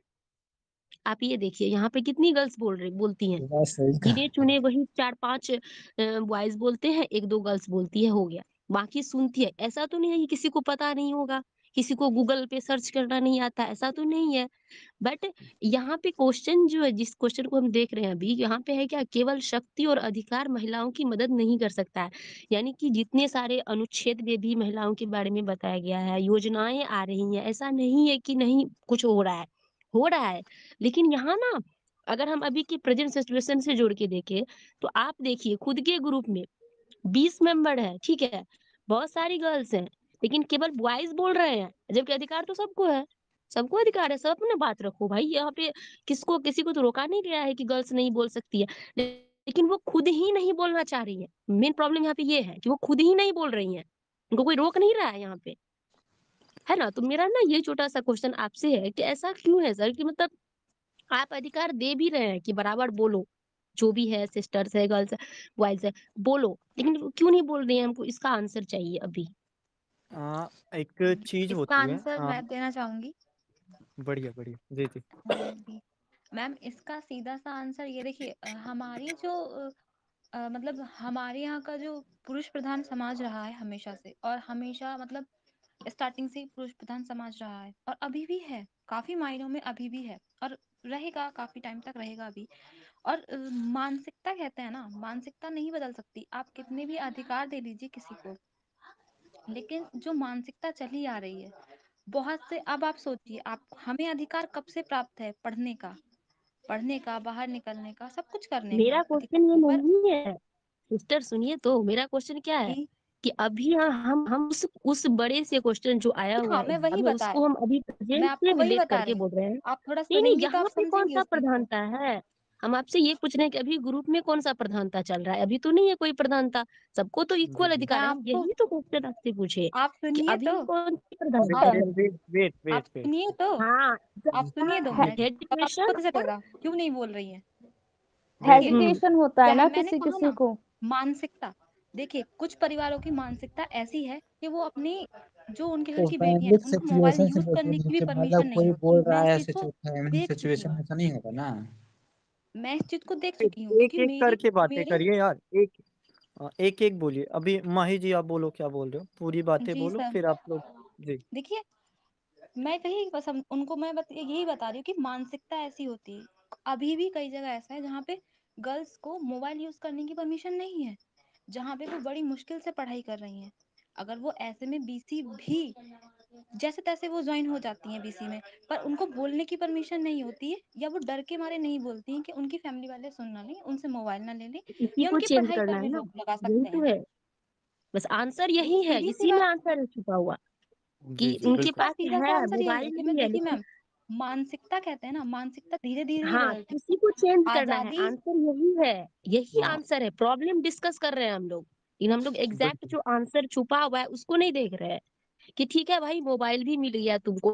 आप ये देखिए यहाँ पे कितनी गर्ल्स बोलती हैं। बात सही कहा। गिने-चुने वही 4-5 बॉयज़ बोलते हैं, 1-2 गर्ल्स बोलती है, हो गया। बाकी सुनती है। ऐसा तो नहीं है कि किसी को पता नहीं होगा, किसी को गूगल पे सर्च करना नहीं आता, ऐसा तो नहीं है। बट यहाँ पे क्वेश्चन जो है, जिस क्वेश्चन को हम देख रहे हैं अभी, यहाँ पे है क्या, केवल शक्ति और अधिकार महिलाओं की मदद नहीं कर सकता है। यानी कि जितने सारे अनुच्छेद में भी महिलाओं के बारे में बताया गया है, योजनाएँ आ रही हैं, ऐसा नहीं है कि नहीं कुछ हो रहा है, हो रहा है। लेकिन यहाँ ना अगर हम अभी की प्रेजेंट सिचुएशन से जोड़ के देखें, तो आप देखिए खुद के ग्रुप में 20 मेंबर है, ठीक है? बहुत सारी गर्ल्स हैं, लेकिन केवल बॉयज़ बोल रहे हैं, जबकि अधिकार तो सबको है। सबको अधिकार है, सब अपना बात रखो भाई, यहाँ पे किसी को तो रोका नहीं गया है कि गर्ल्स नहीं बोल सकती है। लेकिन वो खुद ही नहीं बोलना चाह रही है। मेन प्रॉब्लम यहाँ पे ये है कि वो खुद ही नहीं बोल रही हैं। उनको कोई रोक नहीं रहा है यहाँ पे, है ना? तो मेरा ना ये छोटा-सा क्वेश्चन आपसे है कि ऐसा क्यों है सर कि मतलब आप अधिकार दे भी रहे हैं कि बराबर बोलो, जो भी है सिस्टर्स है, गर्ल्स है, बॉयज़ है, बोलो, लेकिन वो क्यों नहीं बोल रही हैं? हमको इसका आंसर चाहिए अभी। एक चीज़ इसका होती है। आंसर मैं देना चाहूँगी। बढ़िया, बढ़िया। जी, जी। जी। मैम इसका सीधा-सा आंसर ये देखिए हमारी जो मतलब हमारे यहाँ का जो पुरुष प्रधान समाज रहा है हमेशा से और हमेशा मतलब स्टार्टिंग से ही पुरुष प्रधान समाज रहा है और अभी भी है, काफ़ी मायनों में अभी भी है और रहेगा, काफ़ी टाइम तक रहेगा अभी। और मानसिकता कहते हैं ना, मानसिकता नहीं बदल सकती। आप कितने भी अधिकार दे लीजिए किसी को, लेकिन जो मानसिकता चली आ रही है बहुत से, अब आप सोचिए, आप हमें अधिकार कब से प्राप्त है? पढ़ने का, बाहर निकलने का, सब कुछ करने का मेरा क्वेश्चन ये अधिकार। पर नहीं है, सिस्टर सुनिए तो, मेरा क्वेश्चन क्या है जी कि अभी हम उस बड़े से क्वेश्चन जो आया हुआ हाँ, है मैं वही एग्ज़ाम में, बता उसको हम अभी मैं प्रेज़ेंट से आपको वही रिलेट बता करके रही हूँ। बोल रहे हैं। आप थोड़ा नहीं, सुनेंगी तो यहाँ आप पे समझेंगी कौन-सा उस चीज़ को। प्रधानता है? हम आपसे ये पूछ रहे हैं कि अभी ग्रुप में कौन-सा प्रधानता चल रहा है? अभी तो नहीं है कोई प्रधानता, सबको तो जी, इक्वल जी। मैं अधिकार है। हम आपको यही तो क्वेश्चन आपसे पूछे आप कि सुनिए तो अभी कौन-सी आप प्रधानता है? वेट, वेट, आप वेट, वेट। सुनिए तो हाँ, आप सुनिए 2 जी, मिनट, जी। हेड तब आपको क्वेश्चन पता और चलेगा क्यों नहीं बोल रही हैं। देखिए, वेट, वेट। हुँ, हेजिटेशन होता है ना मैंने किसी कहा किसी ना को। मानसिकता, देखिए कुछ परिवारों की मानसिकता ऐसी है कि वो अपनी जो उनके घर तो की बेटियां हैं फैमिली उनको मोबाइल सिचुएशन से यूज करने बोलिए की भी कि परमिशन मतलब नहीं कोई होती। बोल मैं रहा इस है चीज को फैमिली देख चुकी सिचुएशन हूँ, ऐसा नहीं होगा ना। मैं इस चीज को देख एक चुकी हूँ एक क्योंकि एक मेरी करके बातें मेरे करिए यार। एक एक बोलिए। अभी माही जी आप बोलो, क्या बोल रहे हो, पूरी बातें जी बोलो सर, फिर आप लोग। जी। देखिए मैं कही बस उनको मैं यही बता रही हूँ कि मानसिकता ऐसी होती है। अभी भी कई जगह ऐसा है जहाँ पे गर्ल्स को मोबाइल यूज करने की परमिशन नहीं है, जहाँ पे वो बड़ी मुश्किल से पढ़ाई कर रही हैं। अगर वो ऐसे में बीसी भी जैसे तैसे वो ज्वाइन हो जाती हैं बीसी में, पर उनको बोलने की परमिशन नहीं होती है, या वो डर के मारे नहीं बोलती हैं कि उनकी फैमिली वाले सुन ना लें, उनसे मोबाइल ना ले लें, इसी या को उनकी चेंज पढ़ाई करना पर है भी ना, रोक लगा यही सकते तो हैं। है। बस आंसर यही है, सीधी सी इसी में बात, आंसर है छुपा हुआ जी कि जी उनके बिल्कुल। इसका पास सीधा सा है, आंसर यही है मोबाइल कि मैं भी है देखिए लेकिन मैम, मानसिकता कहते हैं ना, मानसिकता धीरे धीरे ही हाँ, बदलती किसी को चेंज है। करना है, आजादी, आंसर यही है। यही हाँ आंसर है, प्रॉब्लम डिस्कस कर रहे हैं हम लोग, लेकिन हम लोग एग्जैक्ट बिल्कुल। जो आंसर छुपा हुआ है उसको नहीं देख रहे हैं। कि ठीक है भाई, मोबाइल भी मिल गया तुमको।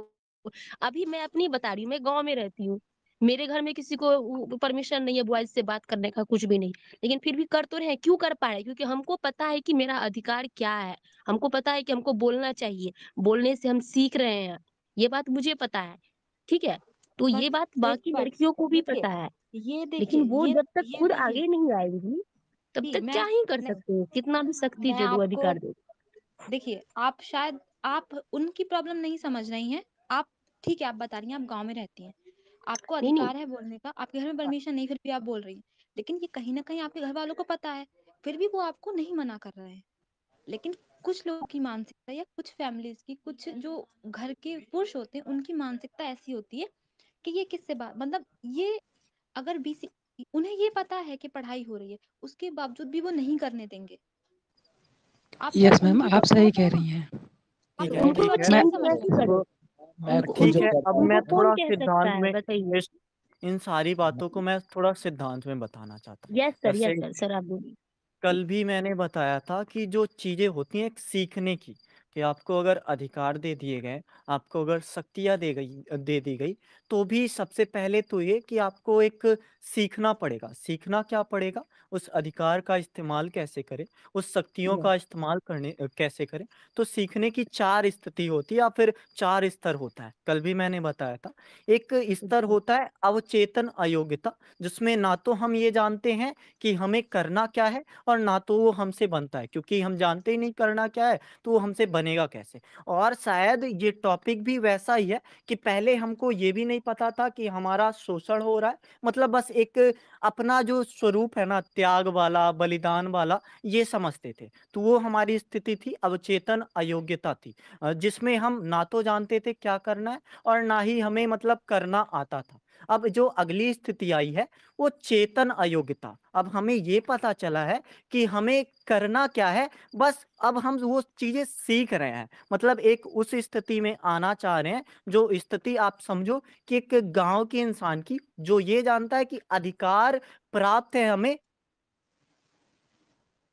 अभी मैं अपनी बता रही हूँ, मैं गांव में रहती हूँ। मेरे घर में किसी को परमिशन नहीं है बॉयज से बात करने का, कुछ भी नहीं। लेकिन फिर भी कर तो रहे हैं। क्यों कर पा रहे हैं? क्योंकि हमको पता है कि मेरा अधिकार क्या है। हमको पता है कि हमको बोलना चाहिए। बोलने से हम सीख रहे हैं। ये बात मुझे पता है। ठीक है। तो बट ये बात एक बाकी बात लड़कियों को भी देखिए, पता है। ये देखिए, लेकिन वो जब तक ये खुद देखिए आगे नहीं आएंगी, तब कि तक क्या ही कर नहीं, सकते हैं, कितना भी शक्ति मैं दे दो, आपको अधिकार दे दो। देखिए, आप शायद आप उनकी प्रॉब्लम नहीं समझ रही हैं। आप ठीक है, आप बता रही हैं आप गांव में रहती हैं, आपको नहीं नहीं, अधिकार है बोलने का, आपके घर में परमिशन नहीं, फिर भी आप बोल रही हैं। लेकिन ये कहीं ना कहीं आपके घर वालों को पता है, फिर भी वो आपको नहीं मना कर रहे हैं। लेकिन कुछ लोगों की मानसिकता, या कुछ फैमिलीज की, कुछ जो घर के पुरुष होते हैं उनकी मानसिकता ऐसी होती है कि ये किससे बात, मतलब ये अगर बीसी, उन्हें ये पता है कि पढ़ाई हो रही है, उसके बावजूद भी वो नहीं करने देंगे। आप चाहे यस मैम, उनकी आप बात सही कह समझो ना, रही हैं। आप ठीक है उनको उनकी वो ठीक बात है। मैं नहीं चेंज समझ कैसे रहे, करे? अब मैं उनको खुद ठीक जो उनको है, अब करता मैं उनको है कौन थोड़ा कह सकता सिद्धांत है, में बताइए। इस इन सारी बातों को मैं थोड़ा सिद्धांत में बताना चाहता हूँ। यस जैसे सर, सर आप बोलिए। कल भी मैंने बताया था कि जो चीजें होती हैं एक सीखने की, कि आपको अगर अधिकार दे दिए गए, आपको अगर शक्तियां दे दी गई, तो भी सबसे पहले तो ये कि आपको एक सीखना पड़ेगा। सीखना क्या पड़ेगा? उस अधिकार का इस्तेमाल कैसे करें, उस शक्तियों यस। का इस्तेमाल कैसे करें। तो सीखने की चार स्थिति होती है या फिर चार स्तर होता है, कल भी मैंने बताया था। एक स्तर होता है अवचेतन अयोग्यता, जिसमें ना तो हम ये जानते हैं कि हमें करना क्या है, और ना तो वो हमसे बनता है, क्योंकि हम जानते ही नहीं करना क्या है, तो वो हमसे बनेगा कैसे। और शायद ये टॉपिक भी वैसा ही है कि पहले हमको ये भी नहीं पता था कि हमारा शोषण हो रहा है, मतलब बस एक अपना जो स्वरूप है ना, त्याग वाला, बलिदान वाला, ये समझते थे। तो वो हमारी स्थिति थी, अवचेतन अयोग्यता थी, जिसमें हम ना तो जानते थे क्या करना है, और ना ही हमें मतलब करना आता था। अब जो अगली स्थिति आई है, वो चेतन अयोग्यता। अब हमें ये पता चला है कि हमें करना क्या है, बस अब हम वो चीजें सीख रहे हैं, मतलब एक उस स्थिति में आना चाह रहे हैं, जो स्थिति आप समझो कि एक गांव के इंसान की, जो ये जानता है कि अधिकार प्राप्त है हमें,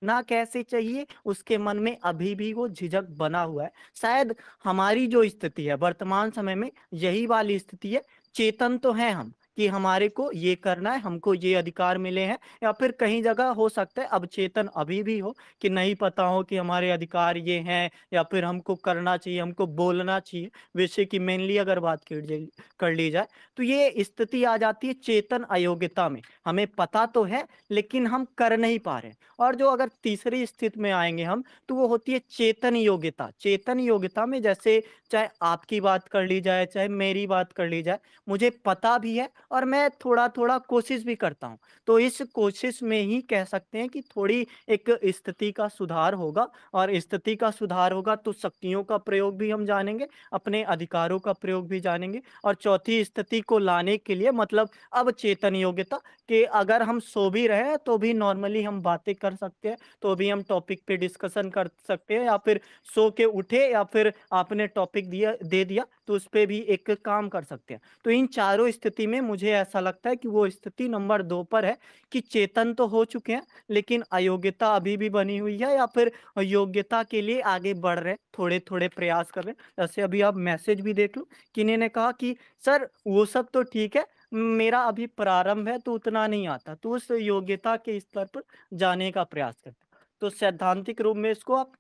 ना कैसे चाहिए, उसके मन में अभी भी वो झिझक बना हुआ है। शायद हमारी जो स्थिति है वर्तमान समय में, यही वाली स्थिति है। चेतन तो है हम कि हमारे को ये करना है, हमको ये अधिकार मिले हैं, या फिर कहीं जगह हो सकता है अवचेतन अभी भी हो, कि नहीं पता हो कि हमारे अधिकार ये हैं, या फिर हमको करना चाहिए, हमको बोलना चाहिए। वैसे कि मेनली अगर बात कर ली जाए, तो ये स्थिति आ जाती है चेतन अयोग्यता में। हमें पता तो है, लेकिन हम कर नहीं पा रहे। और जो अगर तीसरी स्थिति में आएंगे हम, तो वो होती है चेतन योग्यता। चेतन योग्यता में जैसे चाहे आपकी बात कर ली जाए, चाहे मेरी बात कर ली जाए, मुझे पता भी है और मैं थोड़ा थोड़ा कोशिश भी करता हूँ। तो इस कोशिश में ही कह सकते हैं कि थोड़ी एक स्थिति का सुधार होगा, और स्थिति का सुधार होगा तो शक्तियों का प्रयोग भी हम जानेंगे, अपने अधिकारों का प्रयोग भी जानेंगे। और चौथी स्थिति को लाने के लिए मतलब अब चेतन योग्यता, कि अगर हम सो भी रहे हैं तो भी नॉर्मली हम बातें कर सकते हैं, तो भी हम टॉपिक पे डिस्कशन कर सकते हैं, या फिर सो के उठे या फिर आपने टॉपिक दे दिया तो उस पे भी एक काम कर सकते हैं। तो इन चारों स्थिति में मुझे ऐसा लगता है कि वो स्थिति नंबर 2 पर है, कि चेतन तो हो चुके हैं, लेकिन अयोग्यता अभी भी बनी हुई है, या फिर योग्यता के लिए आगे बढ़ रहे हैं, थोड़े थोड़े प्रयास कर रहे हैं। जैसे अभी आप मैसेज भी देख लो, किन्हीं ने कहा कि सर वो सब तो ठीक है, मेरा अभी प्रारंभ है तो उतना नहीं आता, तो उस योग्यता के स्तर पर जाने का प्रयास करता हूँ। तो सैद्धांतिक रूप में इसको आप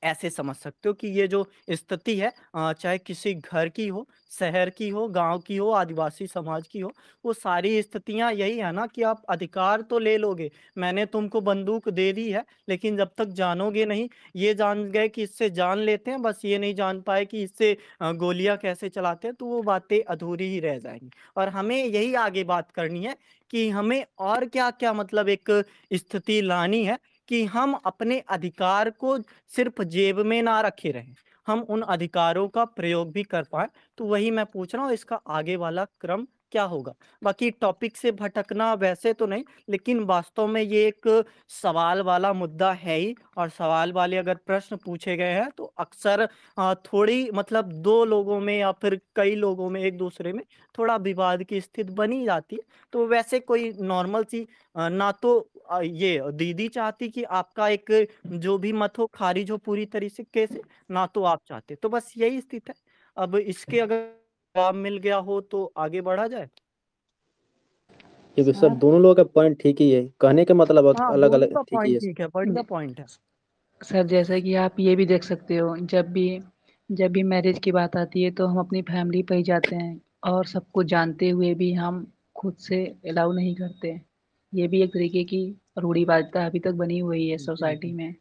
ऐसे समझ सकते हो कि ये जो स्थिति है चाहे किसी घर की हो, शहर की हो, गाँव की हो, आदिवासी समाज की हो, वो सारी स्थितियाँ यही है ना कि आप अधिकार तो ले लोगे। मैंने तुमको बंदूक दे दी है, लेकिन जब तक जानोगे नहीं, ये जान गए कि इससे जान लेते हैं, बस ये नहीं जान पाए कि इससे गोलियाँ कैसे चलाते हैं, तो वो बातें अधूरी ही रह जाएँगी। और हमें यही आगे बात करनी है कि हमें और क्या-क्या मतलब एक स्थिति लानी है कि हम अपने अधिकार को सिर्फ जेब में ना रखे रहें, हम उन अधिकारों का प्रयोग भी कर पाएँ, तो वही मैं पूछ रहा हूँ इसका आगे वाला क्रम क्या होगा? बाकी टॉपिक से भटकना वैसे तो नहीं, लेकिन वास्तव में ये एक सवाल वाला मुद्दा है ही और सवाल वाले अगर प्रश्न पूछे गए हैं तो अक्सर थोड़ी मतलब 2 लोगों में या फिर कई लोगों में एक-दूसरे में थोड़ा विवाद की स्थिति बनी जाती है। तो वैसे कोई नॉर्मल सी ना तो ये दीदी चाहती कि आपका एक जो भी मत हो खारिज हो पूरी तरीके से, ना तो आप चाहते। तो बस यही स्थिति है। अब इसके अगर जवाब मिल गया हो तो आगे बढ़ा जाए? क्योंकि सर सर दोनों लोगों का पॉइंट ठीक ही है, कहने के मतलब हाँ, दोनों अलग-अलग का ठीक ही पॉइंट है। ठीक है, बढ़िया पॉइंट है। सर जैसा कि आप ये भी देख सकते हो, जब भी मैरिज की बात आती है तो हम अपनी फैमिली पे ही जाते हैं और सब कुछ जानते हुए भी हम खुद से अलाउ नहीं करते। ये भी एक तरीके की रूढ़िवादिता अभी तक बनी हुई है जी, सोसाइटी जी। में।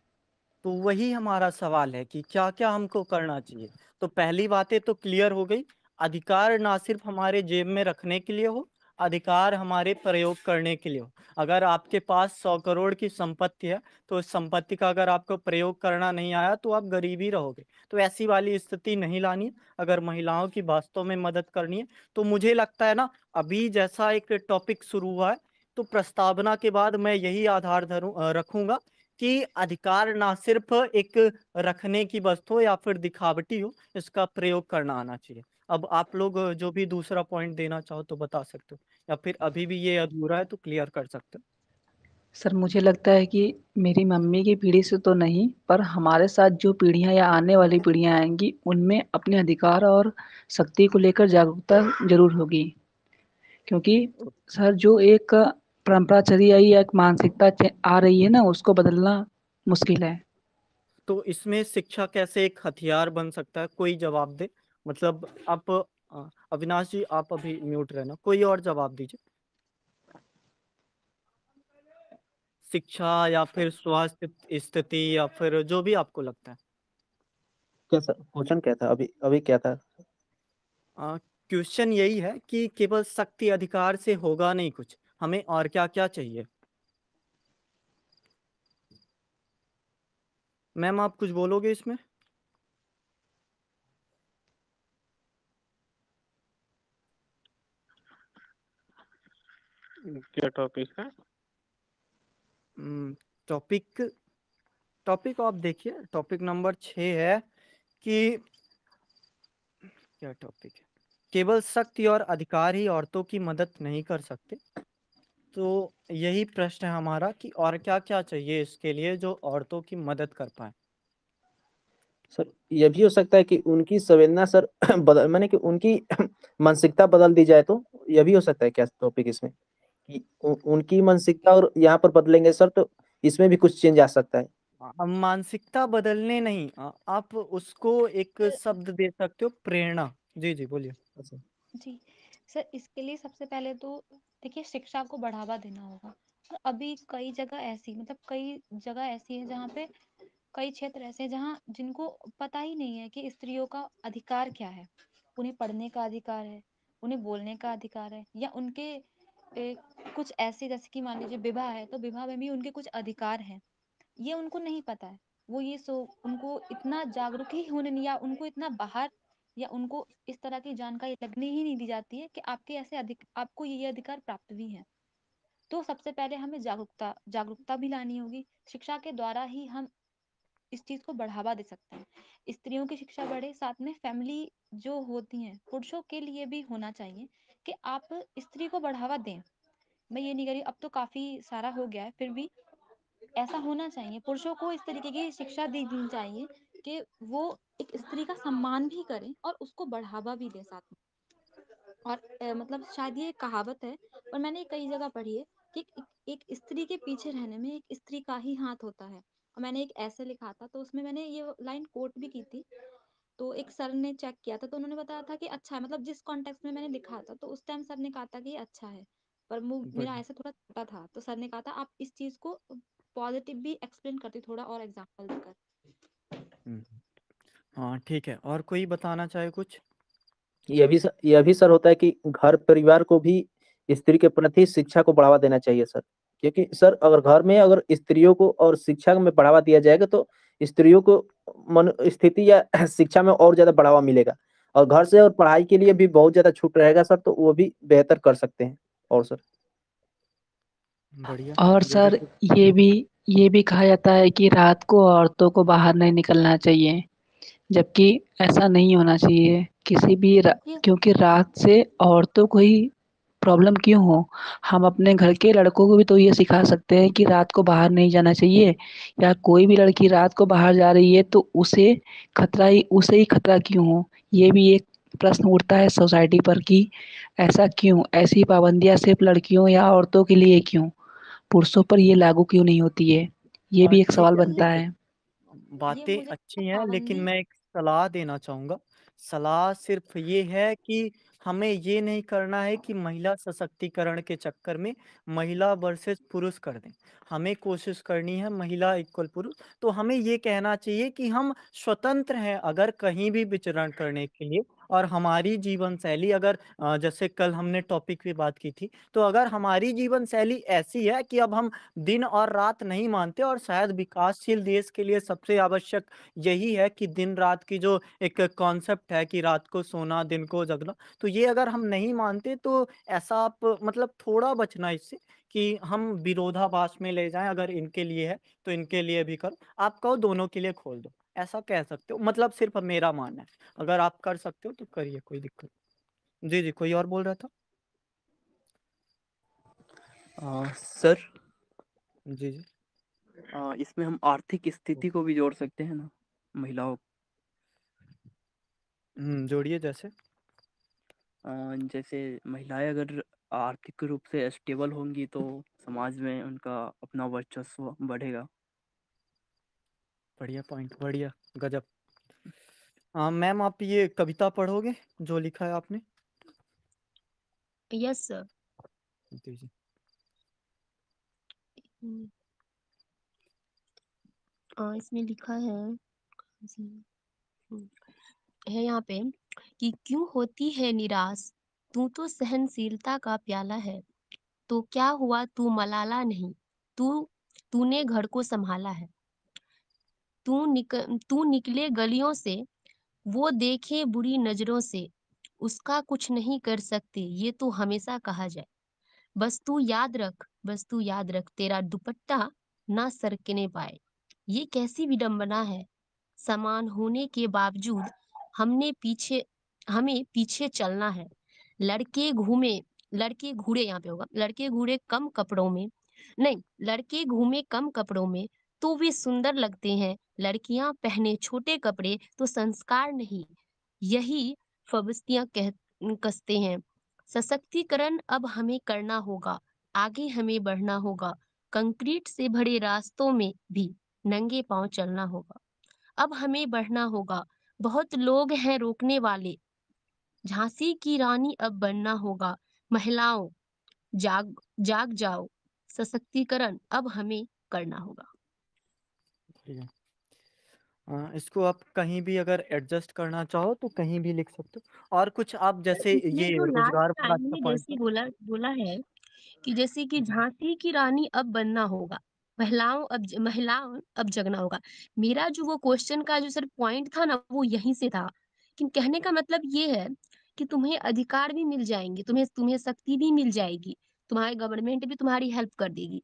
तो वही हमारा सवाल है कि क्या-क्या हमको करना चाहिए? तो पहली बातें तो क्लियर हो गई, अधिकार ना सिर्फ़ हमारे जेब में रखने के लिए हो, अधिकार हमारे प्रयोग करने के लिए हो। अगर आपके पास 100 करोड़ की संपत्ति है, तो उस संपत्ति का अगर आपको प्रयोग करना नहीं आया, तो आप गरीब ही रहोगे। तो ऐसी वाली स्थिति नहीं लानी है, अगर महिलाओं की वास्तव में मदद करनी है, तो मुझे लगता है ना, अभी जैसा एक टॉपिक शुरू हुआ है, तो प्रस्तावना के बाद मैं यही आधार रखूँगा कि अधिकार ना सिर्फ़ एक रखने की वस्तु हो या फिर दिखावटी हो, इसका प्रयोग करना आना चाहिए। अब आप लोग जो भी दूसरा पॉइंट देना चाहो तो बता सकते हो या फिर अभी भी ये अधूरा है तो क्लियर कर सकते हो। सर मुझे लगता है कि मेरी मम्मी की पीढ़ी से तो नहीं, पर हमारे साथ जो पीढ़ियाँ या आने वाली पीढ़ियाँ आएँगी, उनमें अपने अधिकार और शक्ति को लेकर जागरूकता ज़रूर होगी। क्योंकि सर जो एक परंपरा चली आई है, एक मानसिकता आ रही है ना, उसको बदलना मुश्किल है। तो इसमें शिक्षा कैसे एक हथियार बन सकता है? कोई जवाब दे। मतलब आप अविनाश जी आप अभी म्यूट रहना, कोई और जवाब दीजिए। शिक्षा या फिर स्वास्थ्य स्थिति या फिर जो भी आपको लगता है। क्या सर क्वेश्चन क्या था अभी अभी क्या था? क्वेश्चन यही है कि केवल शक्ति अधिकार से होगा नहीं कुछ, हमें और क्या-क्या चाहिए? मैम आप कुछ बोलोगे इसमें? क्या टॉपिक है? उम, टॉपिक टॉपिक आप देखिए, टॉपिक नंबर 6 है कि क्या टॉपिक है? केवल शक्ति और अधिकार ही औरतों की मदद नहीं कर सकते। तो यही प्रश्न है हमारा कि और क्या-क्या चाहिए इसके लिए जो औरतों की मदद कर पाएँ? सर ये भी हो सकता है कि उनकी संवेदना सर बदल माने कि उनकी मानसिकता बदल दी जाए तो ये भी हो सकता है क्या टॉपिक इसमें? कि उनकी मानसिकता और यहाँ पर बदलेंगे सर तो इसमें भी कुछ चेंज आ सकता है। मानसिकता बदलने नहीं आप उसको एक शब्द दे सकते हो प्रेरणा। जी, जी, बोलिए। अच्छा। जी, सर इसके लिए सबसे पहले तो देखिए शिक्षा को बढ़ावा देना होगा। और अभी कई जगह ऐसी मतलब कई जगह ऐसी है जहाँ पे कई क्षेत्र ऐसे हैं जहाँ जिनको पता ही नहीं है कि स्त्रियों का अधिकार क्या है। उन्हें पढ़ने का अधिकार है, उन्हें बोलने का अधिकार है या उनके कुछ ऐसे जैसे कि मान लीजिए विवाह है तो विवाह में भी उनके कुछ अधिकार हैं। ये उनको नहीं पता है। वो ये सो उनको इतना जागरूक ही होने नहीं या उनको इतना बाहर या उनको इस तरह की जानकारी लगने ही नहीं दी जाती है कि आपके ऐसे आपको ये अधिकार प्राप्त भी हैं। तो सबसे पहले हमें जागरूकता जागरूकता भी लानी होगी। शिक्षा के द्वारा ही हम इस चीज को बढ़ावा दे सकते हैं। स्त्रियों की शिक्षा बढ़े, साथ में फैमिली जो होती हैं, पुरुषों के लिए भी होना चाहिए कि आप स्त्री को बढ़ावा दें। मैं ये नहीं कह रही अब तो काफी सारा हो गया है, फिर भी ऐसा होना चाहिए। पुरुषों को इस तरीके की शिक्षा दी दी चाहिए कि वो एक स्त्री का सम्मान भी करें और उसको बढ़ावा भी दें साथ में। और मतलब शायद ये कहावत है और मैंने कई जगह पढ़ी है कि एक स्त्री के पीछे रहने में एक स्त्री का ही हाथ होता है। और मैंने एक ऐसे लिखा था तो उसमें मैंने ये लाइन कोट भी की थी। तो एक सर ने चेक किया था तो उन्होंने बताया था कि अच्छा है, मतलब जिस कॉन्टेक्स्ट में मैंने लिखा था तो उस टाइम सर ने कहा था कि ये अच्छा है। पर मेरा बढ़िया। ऐसे थोड़ा छोटा था तो सर ने कहा था आप इस चीज को पॉजिटिव भी एक्सप्लेन करती थोड़ा और एग्जांपल देकर। हम्म, हाँ ठीक है, और कोई बताना चाहे कुछ? यह भी सर होता है कि घर परिवार को भी स्त्री के प्रति शिक्षा को बढ़ावा देना चाहिए सर। क्योंकि सर अगर घर में अगर स्त्रियों को और शिक्षा में बढ़ावा दिया जाएगा तो स्त्रियों को मन स्थिति या शिक्षा में और ज्यादा बढ़ावा मिलेगा। और घर से और पढ़ाई के लिए भी बहुत ज्यादा छूट रहेगा सर, तो वो भी बेहतर कर सकते हैं। और सर बढ़िया। और ये भी सर ये भी कहा जाता है कि रात को औरतों को बाहर नहीं निकलना चाहिए, जबकि ऐसा नहीं होना चाहिए किसी भी ये क्योंकि रात से औरतों को ही प्रॉब्लम क्यों हो। हम अपने घर के लड़कों को भी तो ये सिखा सकते हैं कि रात को बाहर नहीं जाना चाहिए, या कोई भी लड़की रात को बाहर जा रही है तो उसे ही खतरा क्यों हो। ये भी एक प्रश्न उठता है सोसाइटी पर कि ऐसा क्यों, ऐसी पाबंदियां सिर्फ लड़कियों या औरतों के लिए क्यों, पुरुषों पर ये लागू क्यों नहीं होती है। ये भी एक ठीक सवाल है, ये बनता देखो, है। ये बातें मुझे अच्छी हैं, लेकिन पाबंदी मैं एक सलाह देना चाहूँगा। सलाह सिर्फ ये है कि हमें ये नहीं करना है कि महिला सशक्तिकरण के चक्कर में महिला वर्सेस पुरुष कर दें। हमें कोशिश करनी है महिला इक्वल पुरुष। तो हमें ये कहना चाहिए कि हम स्वतंत्र हैं अगर कहीं भी विचरण करने के लिए। और हमारी जीवन शैली अगर जैसे कल हमने टॉपिक पे बात की थी, तो अगर हमारी जीवन शैली ऐसी है कि अब हम दिन और रात नहीं मानते, और शायद विकासशील देश के लिए सबसे आवश्यक यही है कि दिन रात की जो एक कॉन्सेप्ट है कि रात को सोना दिन को जगना, तो ये अगर हम नहीं मानते तो ऐसा आप मतलब थोड़ा बचना इससे कि हम विरोधाभास में ले जाएं। अगर इनके लिए है तो इनके लिए भी करो, आप कहो दोनों के लिए खोल दो, ऐसा कह सकते हो। मतलब सिर्फ मेरा मानना है, अगर आप कर सकते हो तो करिए, कोई दिक्कत। जी जी, कोई और बोल रहा था? सर जी जी। इसमें हम आर्थिक स्थिति को भी जोड़ सकते हैं ना, महिलाओं। जोड़िए जैसे। जैसे महिलाएं अगर आर्थिक रूप से स्टेबल होंगी तो समाज में उनका अपना वर्चस्व बढ़ेगा। बढ़िया पॉइंट, बढ़िया, गजब। हाँ मैम, आप ये कविता पढ़ोगे जो लिखा है आपने? Yes sir. जी जी। इसमें लिखा है है यहाँ पे कि क्यों होती है निराश, तू तो सहनशीलता का प्याला है। तो क्या हुआ, तू मलाला नहीं, तू तूने घर को संभाला है। तू निकले गलियों से, वो देखे बुरी नजरों से, उसका कुछ नहीं कर सकते ये तो हमेशा कहा जाए। बस तू याद रख तेरा दुपट्टा ना सरकने पाए। ये कैसी विडंबना है, समान होने के बावजूद हमने पीछे हमें पीछे चलना है। लड़के घूमे लड़के घूरे यहाँ पे होगा, लड़के घूरे कम कपड़ों में, नहीं, लड़के घूमे कम कपड़ों में तो वे सुंदर लगते हैं, लड़कियां पहने छोटे कपड़े तो संस्कार नहीं। यही फबस्तियां कसते हैं। सशक्तिकरण अब हमें करना होगा, आगे हमें बढ़ना होगा, कंक्रीट से भरे रास्तों में भी नंगे पांव चलना होगा। अब हमें बढ़ना होगा, बहुत लोग हैं रोकने वाले, झांसी की रानी अब बनना होगा। महिलाओं, जाग जाग जाओ, सशक्तिकरण अब हमें करना होगा। ठीक है। इसको आप कहीं भी अगर एडजस्ट करना चाहो तो कहीं भी लिख सकते हो। और कुछ आप जैसे इसमें ये जो लास्ट रोजगार बड़ा टाइम अच्छा में पॉइंट जैसे था। बोला है कि जैसे कि जी झांसी की रानी अब बनना होगा, महिलाओं अब जगना होगा। मेरा जो वो क्वेश्चन का जो सर पॉइंट था ना, वो यहीं से था कि कहने का मतलब ये है कि तुम्हें अधिकार भी मिल जाएंगे, तुम्हें तुम्हें शक्ति भी मिल जाएगी, तुम्हारे गवर्नमेंट भी तुम्हारी हेल्प कर देगी,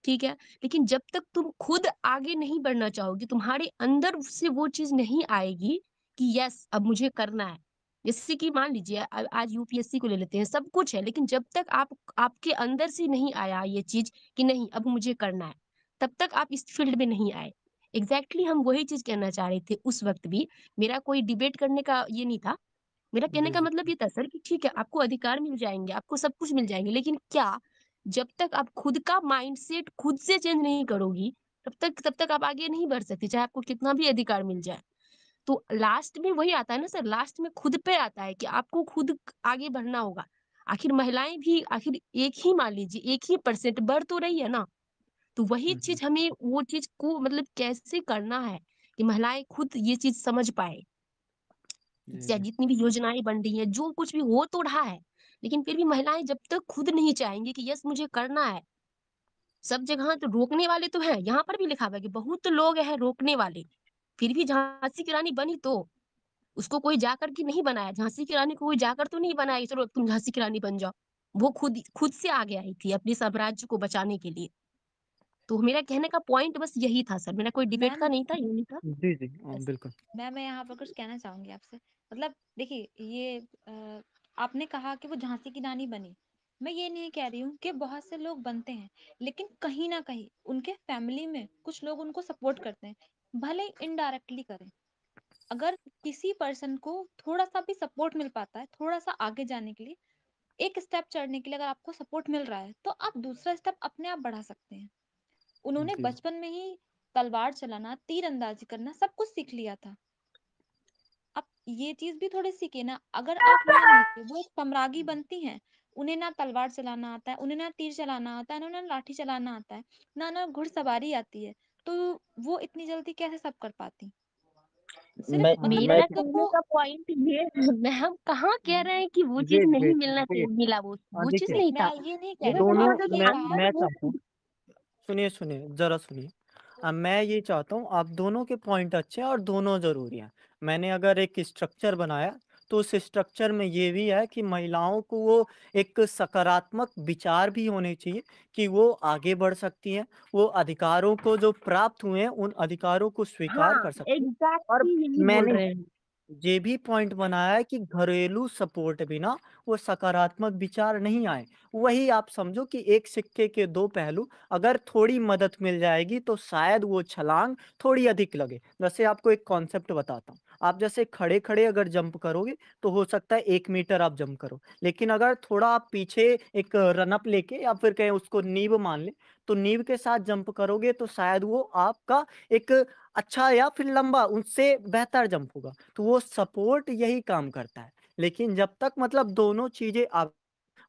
ठीक है। लेकिन जब तक तुम खुद आगे नहीं बढ़ना चाहोगे, तुम्हारे अंदर से वो चीज नहीं आएगी कि यस अब मुझे करना है। जैसे कि मान लीजिए आज यूपीएससी को ले लेते हैं, सब कुछ है, लेकिन जब तक आपके अंदर से नहीं आया ये चीज कि नहीं अब मुझे करना है, तब तक आप इस फील्ड में नहीं आए। एग्जैक्टली हम वही चीज कहना चाह रहे थे उस वक्त भी। मेरा कोई डिबेट करने का ये नहीं था, मेरा कहने जी, का जी। मतलब ये था सर कि ठीक है, आपको अधिकार मिल जाएँगे, आपको सब कुछ मिल जाएँगे, लेकिन क्या जब तक आप खुद का माइंडसेट खुद से चेंज नहीं करोगी, तब तक आप आगे नहीं बढ़ सकती, चाहे आपको कितना भी अधिकार मिल जाए। तो लास्ट में वही आता है ना सर, लास्ट में खुद पे आता है कि आपको खुद आगे बढ़ना होगा। आखिर महिलाएँ भी आखिर एक ही मान लीजिए 1 ही परसेंट बढ़ तो रही है ना, तो वही हुँ, हुँ। चीज़ हमें वो चीज़ को मतलब कैसे करना है कि महिलाएँ खुद ये चीज़ समझ पाएँ। जी, चाहे जी। जितनी भी योजनाएँ बन रही हैं, जो कुछ भी हो तो रहा है, लेकिन फिर भी महिलाएँ जब तक खुद नहीं चाहेंगी कि यस मुझे करना है, सब जगह तो रोकने वाले तो हैं, यहाँ पर भी लिखा हुआ है कि बहुत लोग हैं रोकने वाले, फिर भी झांसी की रानी बनी तो। उसको कोई जाकर के नहीं बनाया, झांसी की रानी को कोई जाकर तो नहीं बनाया कि चलो तुम झांसी की रानी बन जाओ। वो खुद खुद से आगे आई थी अपने साम्राज्य को बचाने के लिए। तो मेरा कहने का पॉइंट बस यही था सर, मेरा कोई डिबेट का मैम नहीं था, यही था। जी, जी। यस, बिल्कुल। मैं यहाँ पर कुछ कहना चाहूँगी आपसे। मतलब देखिए ये आपने कहा कि वो झांसी की रानी बनी। मैं ये नहीं कह रही हूँ कि बहुत से लोग बनते हैं, लेकिन कहीं न कहीं उनके फैमिली में कुछ लोग उनको सपोर्ट करते हैं, भले ही इनडायरेक्टली करें। अगर किसी पर्सन को थोड़ा-सा भी सपोर्ट मिल पाता है, थोड़ा-सा आगे जाने के लिए, एक स्टेप चढ़ने के लिए अगर आपको सपोर्ट मिल रहा है, तो आप दूसरा स्टेप अपने आप बढ़ा सकते हैं। उन्होंने जी, जी। बचपन में ही तलवार चलाना, तीर-अंदाज़ी करना सब कुछ सीख लिया था। आप ये चीज़ भी थोड़ी सीखिए ना, अगर आप मान लीजिए वो एक सम्राज्ञी बनती हैं, उन्हें ना तलवार चलाना आता है, उन्हें ना तीर चलाना आता है, ना उन्हें लाठी चलाना आता है, ना घुड़सवारी आती है, तो वो इतनी जल्दी कैसे सब कर पाती? सिर्फ़ मतलब मैं मेरा उनको कहने का पॉइंट ये मैं हम कहाँ कह रहे हैं कि वो चीज़ वेट, नहीं वेट, मिलना चाहिए, वेट। मिला वो चीज़ देखिए, नहीं मैं था। ये नहीं कह मेरा रही हूँ, दोनों कहने आपने का जो ये मैं कहा पॉइंट है मैं वो चाहता हूँ सुनिए, सुनिए, ज़रा सुनिए। मैं ये चाहता हूँ आप दोनों के पॉइंट अच्छे हैं और दोनों ज़रूरी हैं। मैंने अगर एक स्ट्रक्चर बनाया, तो उस स्ट्रक्चर में ये भी है कि महिलाओं को वो एक सकारात्मक विचार भी होने चाहिए कि वो आगे बढ़ सकती हैं, वो अधिकारों को जो प्राप्त हुए हैं, उन अधिकारों को स्वीकार हाँ, कर सकती हैं। और एग्ज़ैक्टली यही बोल मैंने रहे हैं। ये भी पॉइंट बनाया है कि घरेलू सपोर्ट बिना वो सकारात्मक विचार नहीं आए। वही आप समझो कि एक सिक्के के दो पहलू, अगर थोड़ी मदद मिल जाएगी तो शायद वो छलांग थोड़ी अधिक लगे। जैसे आपको एक कॉन्सेप्ट बताता हूँ। आप जैसे खड़े-खड़े अगर जंप करोगे तो हो सकता है 1 मीटर आप जंप करो। लेकिन अगर थोड़ा आप पीछे एक रन अप लेके या फिर कहें उसको नींव मान लें, तो नींव के साथ जंप करोगे तो शायद वो आपका एक अच्छा या फिर लंबा उससे बेहतर जंप होगा। तो वो सपोर्ट यही काम करता है। लेकिन जब तक मतलब दोनों चीज़ें आप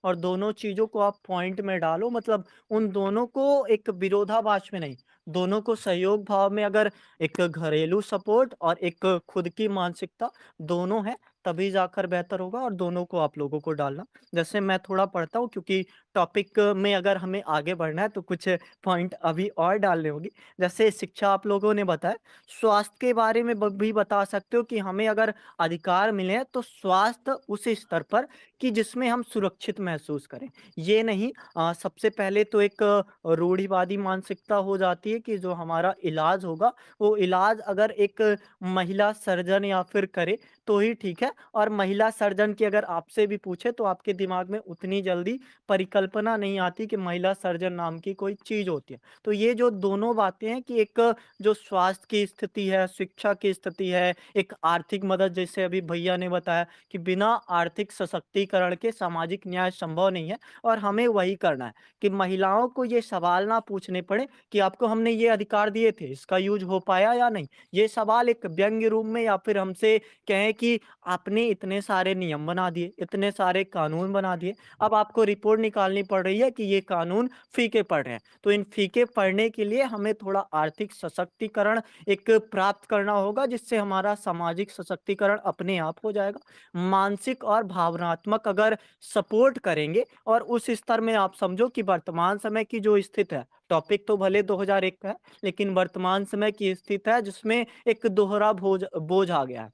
और दोनों चीज़ों को आप पॉइंट में डालो मतलब उन दोनों को एक विरोधाभास में नहीं, दोनों को सहयोग भाव में अगर एक घरेलू सपोर्ट और एक खुद की मानसिकता दोनों हैं, तभी जाकर बेहतर होगा और दोनों को आप लोगों को डालना। जैसे मैं थोड़ा पढ़ता हूँ क्योंकि टॉपिक में अगर हमें आगे बढ़ना है तो कुछ पॉइंट अभी और डालने होंगे। जैसे शिक्षा आप लोगों ने बताया, स्वास्थ्य के बारे में ब भी बता सकते हो कि हमें अगर अधिकार मिले हैं तो स्वास्थ्य उस स्तर पर कि जिसमें हम सुरक्षित महसूस करें। ये नहीं सबसे पहले तो एक रूढ़िवादी मानसिकता हो जाती है कि जो हमारा इलाज होगा, वो इलाज अगर एक महिला सर्जन या फिर करे तो ही ठीक है और महिला सर्जन की अगर आपसे भी पूछे तो आपके दिमाग में उतनी जल्दी परिकल्पना नहीं आती कि महिला सर्जन नाम की कोई चीज़ होती है। तो ये जो दोनों बातें हैं कि एक जो स्वास्थ्य की स्थिति है, शिक्षा की स्थिति है, एक आर्थिक मदद जैसे अभी भैया ने बताया कि बिना आर्थिक सशक्तिकरण के सामाजिक न्याय संभव नहीं है और हमें वही करना है कि महिलाओं को ये सवाल ना पूछने पड़े कि आपको हमने ये अधिकार दिए थे, इसका यूज़ हो पाया या नहीं? ये सवाल एक व्यंग्य रूप में या फिर हमसे कहें कि आपने इतने सारे नियम बना दिए, इतने सारे कानून बना दिए, अब आपको रिपोर्ट निकालनी पड़ रही है कि ये कानून फीके पड़ रहे हैं। तो इन फीके पड़ने के लिए हमें थोड़ा आर्थिक सशक्तिकरण एक प्राप्त करना होगा जिससे हमारा सामाजिक सशक्तिकरण अपने आप हो जाएगा। मानसिक और भावनात्मक अगर सपोर्ट करेंगे और उस स्तर में आप समझो कि वर्तमान समय की जो स्थिति है, टॉपिक तो भले 2001 का है, लेकिन वर्तमान समय की स्थिति है जिसमें एक दोहरा बोझ बोझ आ गया है।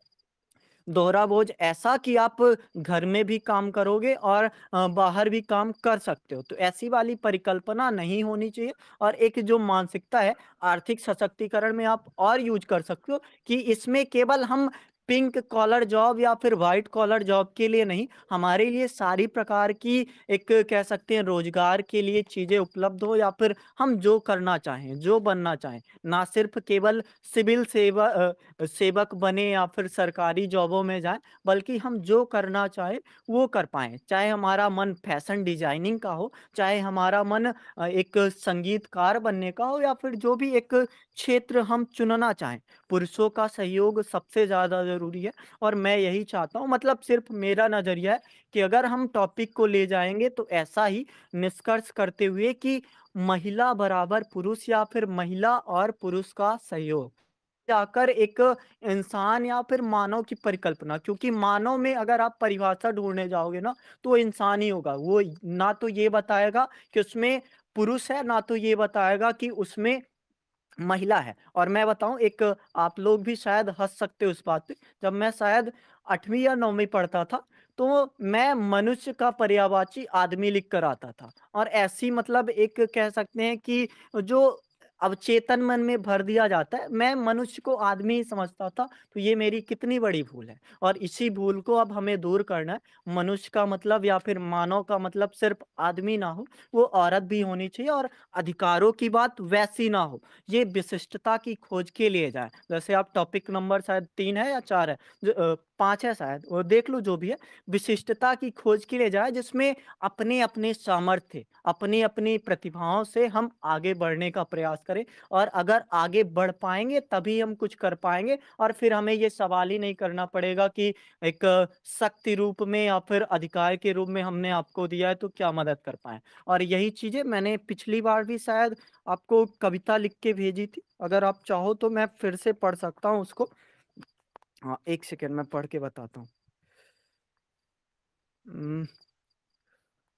दोहरा बोझ ऐसा कि आप घर में भी काम करोगे और बाहर भी काम कर सकते हो। तो ऐसी वाली परिकल्पना नहीं होनी चाहिए और एक जो मानसिकता है आर्थिक सशक्तिकरण में आप और यूज़ कर सकते हो कि इसमें केवल हम पिंक कॉलर जॉब या फिर व्हाइट कॉलर जॉब के लिए नहीं, हमारे लिए सारी प्रकार की एक कह सकते हैं रोजगार के लिए चीजें उपलब्ध हो, या फिर हम जो करना चाहें, जो बनना चाहें, ना सिर्फ केवल सिविल सेवक बने या फिर सरकारी जॉबों में जाएं, बल्कि हम जो करना चाहें वो कर पाएं। चाहे हमारा मन फैशन डिजाइनिंग का हो, चाहे हमारा मन एक संगीतकार बनने का हो, या फिर जो भी एक क्षेत्र हम चुनना चाहें, पुरुषों का सहयोग सबसे ज़्यादा ज़रूरी है। और मैं यही चाहता हूँ, मतलब सिर्फ मेरा नज़रिया है कि अगर हम टॉपिक को ले जाएँगे तो ऐसा ही निष्कर्ष करते हुए कि महिला बराबर पुरुष या फिर महिला और पुरुष का सहयोग जाकर एक इंसान या फिर मानव की परिकल्पना, क्योंकि मानव में अगर आप परिभाषा ढूँढने जाओगे ना, तो वो इंसान ही होगा। वो ना तो ये बताएगा कि उसमें पुरुष है, ना तो ये बताएगा कि उसमें महिला है। और मैं बताऊँ एक, आप लोग भी शायद हँस सकते हो इस बात पे, जब मैं शायद 8वीं या 9वीं पढ़ता था, तो मैं मनुष्य का पर्यायवाची आदमी लिख कर आता था। और ऐसी मतलब एक कह सकते हैं कि जो अवचेतन मन में भर दिया जाता है, मैं मनुष्य को आदमी ही समझता था, तो ये मेरी कितनी बड़ी भूल है। और इसी भूल को अब हमें दूर करना है। मनुष्य का मतलब या फिर मानव का मतलब सिर्फ आदमी ना हो, वो औरत भी होनी चाहिए, और अधिकारों की बात वैसी ना हो, ये विशिष्टता की खोज के लिए जाए। जैसे आप टॉपिक नंबर शायद 3 है या 4 है, 5 है शायद, वो देख लो जो भी है। विशिष्टता की खोज के लिए जाए, जिसमें अपने-अपने सामर्थ्य, अपनी-अपनी प्रतिभाओं से हम आगे बढ़ने का प्रयास करें। और अगर आगे बढ़ पाएँगे तभी हम कुछ कर पाएँगे, और फिर हमें ये सवाल ही नहीं करना पड़ेगा कि एक शक्ति रूप में या फिर अधिकार के रूप में हमने आपको दिया है तो क्या मदद कर पाएँ। और यही चीज़ें मैंने पिछली बार भी शायद आपको कविता लिख के भेजी थी, अगर आप चाहो तो मैं फिर से पढ़ सकता हूँ उसको। हाँ, 1 सेकंड मैं पढ़ के बताता हूँ। उम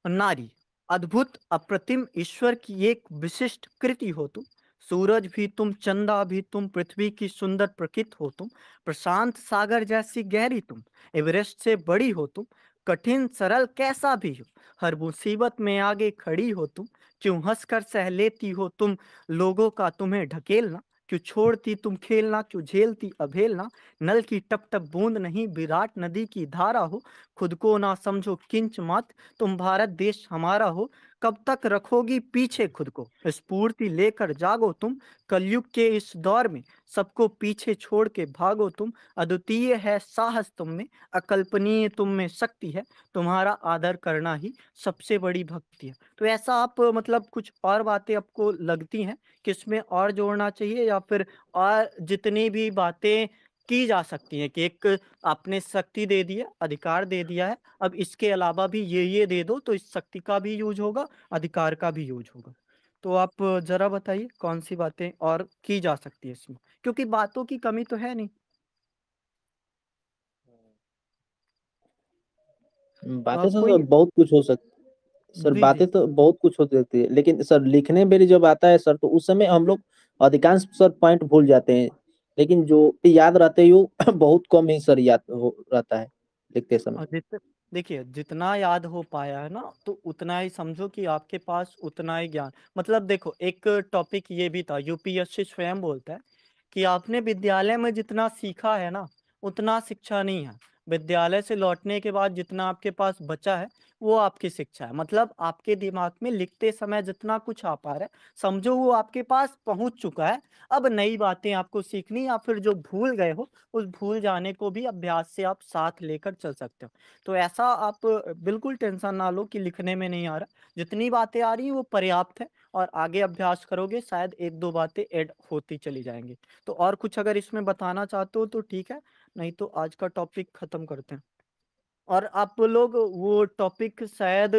नारी, अद्भुत अप्रतिम ईश्वर की एक विशिष्ट कृति हो तुम। सूरज भी तुम, चंदा भी तुम, पृथ्वी की सुंदर प्रकृति हो तुम। प्रशांत सागर जैसी गहरी तुम, एवरेस्ट से बड़ी हो तुम। कठिन सरल कैसा भी हो, हर मुसीबत में आगे खड़ी हो तुम। क्यों हंसकर सह लेती हो तुम लोगों का तुम्हें ढकेलना। क्यों छोड़ती तुम खेलना, क्यों झेलती अवहेलना। नल की टप टप बूंद नहीं, विराट नदी की धारा हो। खुद को ना समझो किंच मात्र, तुम भारत देश हमारा हो। कब तक रखोगी पीछे खुद को, स्फूर्ति लेकर जागो तुम। कलयुग के इस दौर में सबको पीछे छोड़ के भागो तुम। अद्वितीय है साहस तुम में, अकल्पनीय तुम में शक्ति है। तुम्हारा आदर करना ही सबसे बड़ी भक्ति है। तो ऐसा आप मतलब कुछ और बातें आपको लगती हैं कि इसमें और जोड़ना चाहिए, या फिर और जितनी भी बातें की जा सकती हैं कि एक आपने शक्ति दे दी है, अधिकार दे दिया है, अब इसके अलावा भी ये दे दो तो इस शक्ति का भी यूज होगा, अधिकार का भी यूज होगा। तो आप जरा बताइए कौन सी बातें और की जा सकती है इसमें, क्योंकि बातों की कमी तो है नहीं। तो बातें आप तो सर कोई, बहुत कुछ हो सकती सर, जी जी बातें तो बहुत कुछ हो सकती है, लेकिन सर लिखने में जब आता है सर, तो उस समय हम लोग अधिकांश सर पॉइंट भूल जाते हैं, लेकिन जो याद रहते हैं वो बहुत कम ही सर याद हो रहता है लिखते समय। और देखिए जितना याद हो पाया है ना, तो उतना ही समझो कि आपके पास उतना ही ज्ञान, मतलब देखो एक टॉपिक ये भी था, यूपीएससी स्वयं बोलता है कि आपने विद्यालय में जितना सीखा है ना, उतना शिक्षा नहीं है। विद्यालय से लौटने के बाद जितना आपके पास बचा है, वो आपकी शिक्षा है। मतलब आपके दिमाग में लिखते समय जितना कुछ आ पा रहा है, समझो वो आपके पास पहुंच चुका है। अब नई बातें आपको सीखनी, या फिर जो भूल गए हो उस भूल जाने को भी अभ्यास से आप साथ लेकर चल सकते हो। तो ऐसा आप बिल्कुल टेंशन ना लो कि लिखने में नहीं आ रहा, जितनी बातें आ रही हैं वो पर्याप्त है। और आगे अभ्यास करोगे शायद 1-2 बातें ऐड होती चली जाएंगी। तो और कुछ अगर इसमें बताना चाहते हो तो ठीक है, नहीं तो आज का टॉपिक खत्म करते हैं। और आप लोग वो टॉपिक शायद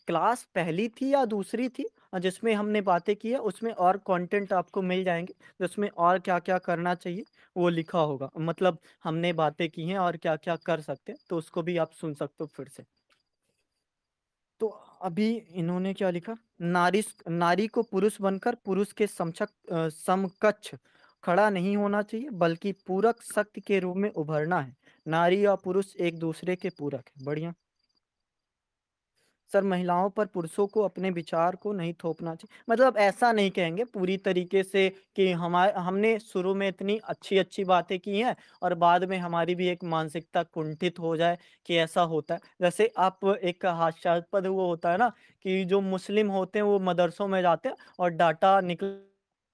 क्लास पहली थी या दूसरी थी, जिसमें हमने बातें की है, उसमें और कंटेंट आपको मिल जाएंगे, जिसमें और क्या क्या करना चाहिए वो लिखा होगा, मतलब हमने बातें की हैं और क्या क्या कर सकते हैं, तो उसको भी आप सुन सकते हो फिर से। तो अभी इन्होंने क्या लिखा, नारी को पुरुष बनकर पुरुष के समकक्ष खड़ा नहीं होना चाहिए, बल्कि पूरक शक्ति के रूप में उभरना है। नारी और पुरुष एक दूसरे के पूरक है। बढ़िया। सर महिलाओं पर पुरुषों को अपने विचार को नहीं थोपना चाहिए। मतलब ऐसा नहीं कहेंगे पूरी तरीके से कि हमने शुरू में इतनी अच्छी-अच्छी बातें की हैं और बाद में हमारी भी एक मानसिकता कुंठित हो जाए कि ऐसा होता है। जैसे आप एक हास्यास्पद वो होता है ना कि जो मुस्लिम होते हैं वो मदरसों में जाते हैं और डाटा निकल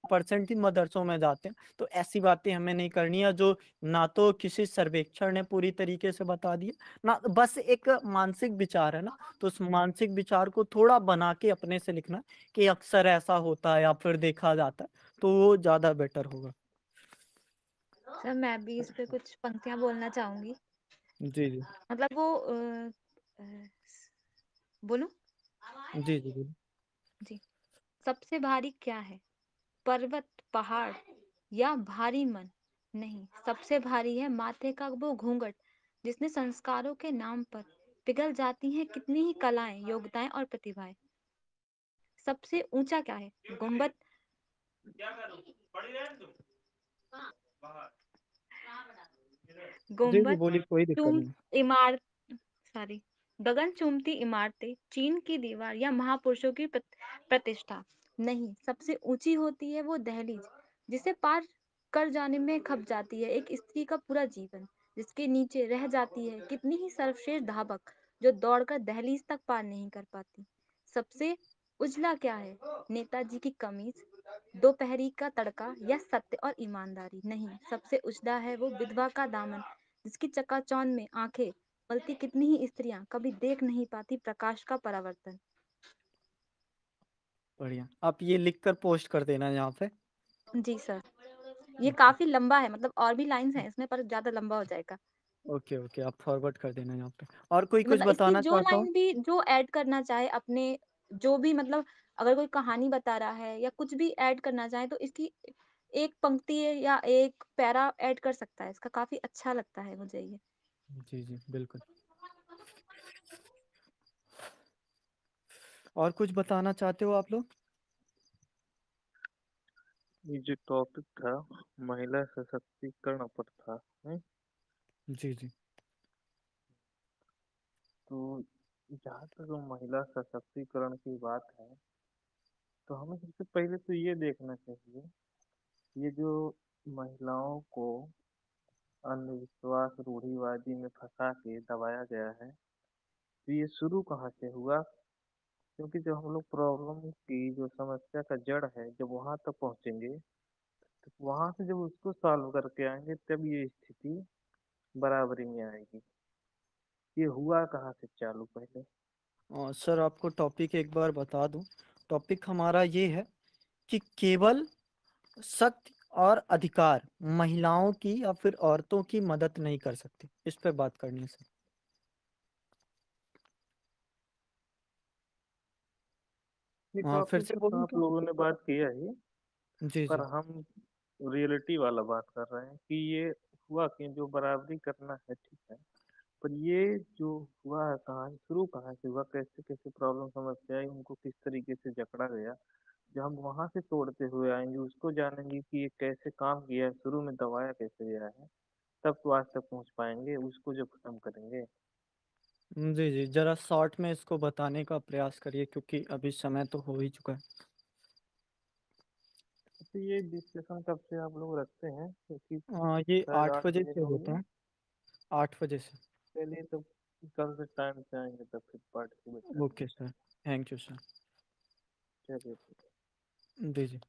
परसेंट ही मदरसों में जाते हैं। तो ऐसी बातें हमें नहीं करनी है जो ना तो किसी सर्वेक्षण ने पूरी तरीके से बता दिया, ना बस एक मानसिक विचार है ना, तो उस मानसिक विचार को थोड़ा बना के अपने से लिखना कि अक्सर ऐसा होता है या फिर देखा जाता है, तो वो ज़्यादा बेटर होगा। सर मैं भी इस पे कुछ पंक्तियां बोलना चाहूंगी। जी, जी। मतलब वो अ, बोलूं? जी, जी, जी। जी। सबसे भारी क्या है? पर्वत, पहाड़ या भारी मन? नहीं, सबसे भारी है माथे का वो घूंघट जिसने संस्कारों के नाम पर पिघल जाती हैं कितनी ही कलाएं, योग्यताएं और प्रतिभाएं। सबसे ऊंचा क्या है? गुंबद, जी, जी, गुंबद, बोलिए कोई दिक्कत चूम नहीं। इमारत, सॉरी, गगन चूमती इमारतें, चीन की दीवार या महापुरुषों की प्रतिष्ठा? नहीं, सबसे ऊंची होती है वो दहलीज जिसे पार कर जाने में खप जाती है एक स्त्री का पूरा जीवन, जिसके नीचे रह जाती है कितनी ही सर्वश्रेष्ठ धावक जो दौड़कर दहलीज तक पार नहीं कर पाती। सबसे उजला क्या है? नेताजी की कमीज, दोपहरी का तड़का या सत्य और ईमानदारी? नहीं, सबसे उजला है वो विधवा का दामन जिसकी चकाचौंध में आंखें बल्कि कितनी ही स्त्रियां कभी देख नहीं पाती प्रकाश का परावर्तन। बढ़िया, आप ये लिख कर पोस्ट कर देना यहाँ पे। जी सर, ये ओके, काफी लंबा है, मतलब और भी लाइंस हैं इसमें पर ज्यादा लंबा हो जाएगा। ओके, ओके, आप फॉरवर्ड कर देना यहाँ पे। और कोई कुछ मतलब इसकी बताना जो चाहता हो? लाइन भी जो ऐड करना चाहे अपने, जो भी मतलब अगर कोई कहानी बता रहा है या कुछ भी ऐड करना चाहे तो इसकी एक पंक्ति या एक पैरा ऐड कर सकता है, इसका काफी अच्छा लगता है मुझे ये। जी, जी, बिल्कुल। और कुछ बताना चाहते हो आप लोग? ये जो टॉपिक था महिला सशक्तिकरण पर था। जी, जी। तो जहाँ तक महिला सशक्तिकरण की बात है तो हमें सबसे पहले तो ये देखना चाहिए, ये जो महिलाओं को अंधविश्वास रूढ़िवादी में फंसा के दबाया गया है, तो ये शुरू कहाँ से हुआ? क्योंकि जब हम लोग प्रॉब्लम की जो समस्या का जड़ है जब वहां तक पहुंचेंगे तो वहां से जब उसको सॉल्व करके आएंगे तब ये स्थिति बराबरी में आएगी। ये हुआ कहाँ से चालू पहले? सर आपको टॉपिक एक बार बता दूं। टॉपिक हमारा ये है कि केवल सत्य और अधिकार महिलाओं की या फिर औरतों की मदद नहीं कर सकते। इस पे बात करनी है। ये फिर टॉपिक से पे तो बोलूं आप क्या? लोगों ने बात किया ही, जी, पर जी। हम रियलिटी वाला बात कर रहे हैं कि ये हुआ कि जो बराबरी करना है ठीक है, पर ये जो हुआ है कहाँ से शुरू, कहाँ से हुआ, कैसे कैसे प्रॉब्लम समस्याएं उनको किस तरीके से जकड़ा गया, जब हम वहां से तोड़ते हुए आएंगे उसको जानेंगे कि ये कैसे काम किया है, शुरू में दबाया कैसे गया है, तब तो आज तक पहुंच पाएंगे उसको जो खत्म करेंगे। जी, जी, जरा शॉर्ट में इसको बताने का प्रयास करिए क्योंकि अभी समय तो हो ही चुका है। तो ये डिस्कशन कब से आप लोग रखते हैं, क्योंकि ये शायद 8 8 बजे बजे से का होते होगा। हैं, 8 बजे से। चलिए तो कल से टाइम से आएंगे तब फिर पार्टिसिपेट करेंगे। Okay sir, thank you sir. चलिए। जी, जी।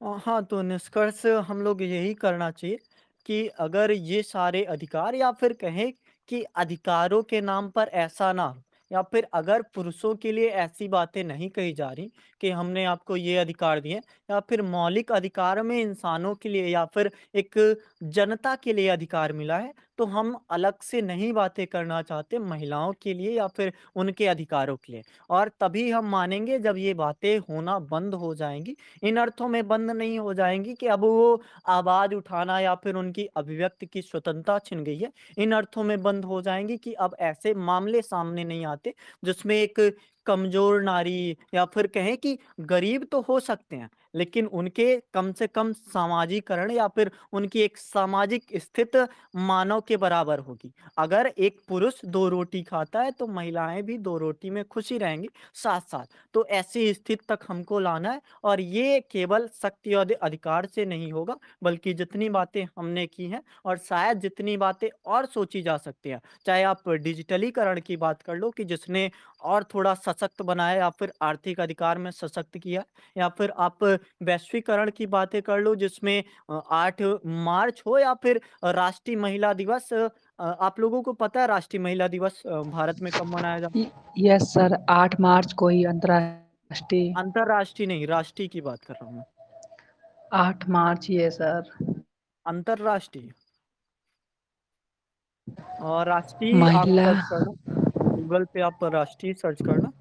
हाँ, तो निष्कर्ष हम लोग यही करना चाहिए कि अगर ये सारे अधिकार या फिर कहें कि अधिकारों के नाम पर ऐसा ना हो या फिर अगर पुरुषों के लिए ऐसी बातें नहीं कही जा रही कि हमने आपको ये अधिकार दिए या फिर मौलिक अधिकार में इंसानों के लिए या फिर एक जनता के लिए अधिकार मिला है, तो हम अलग से नहीं बातें करना चाहते महिलाओं के लिए या फिर उनके अधिकारों के लिए। और तभी हम मानेंगे जब ये बातें होना बंद हो जाएँगी। इन अर्थों में बंद नहीं हो जाएँगी कि अब वो आवाज़ उठाना या फिर उनकी अभिव्यक्ति की स्वतंत्रता छिन गई है। इन अर्थों में बंद हो जाएँगी कि अब ऐसे मामले सामने नहीं आते, जिसमें एक कमज़ोर नारी या फिर कहें कि गरीब तो हो सकते हैं, लेकिन उनके कम से कम सामाजिकरण या फिर उनकी एक सामाजिक स्थिति मानव के बराबर होगी। अगर एक पुरुष 2 रोटी खाता है, तो महिलाएँ भी 2 रोटी में खुश ही रहेंगी साथ-साथ। तो ऐसी स्थिति तक हमको लाना है और ये केवल शक्ति और अधिकार से नहीं होगा, बल्कि जितनी बातें हमने की हैं और शायद जितनी बातें और सोची जा सकती हैं। चाहे आप डिजिटलीकरण की बात कर लो कि जिसने और थोड़ा सशक्त बनाया या फिर आर्थिक अधिकार में सशक्त किया, या फिर आप वैश्वीकरण की बातें कर लो जिसमें 8 मार्च हो या फिर राष्ट्रीय महिला दिवस। आप लोगों को पता है राष्ट्रीय महिला दिवस भारत में कब मनाया जाता है? यस सर, 8 मार्च को ही अंतर्राष्ट्रीय अंतर्राष्ट्रीय नहीं, राष्ट्रीय की बात कर रहा हूँ मैं। 8 मार्च ही है सर। अंतर्राष्ट्रीय और राष्ट्रीय आप महिला सर्च करना, गूगल पे आप राष्ट्रीय सर्च करना,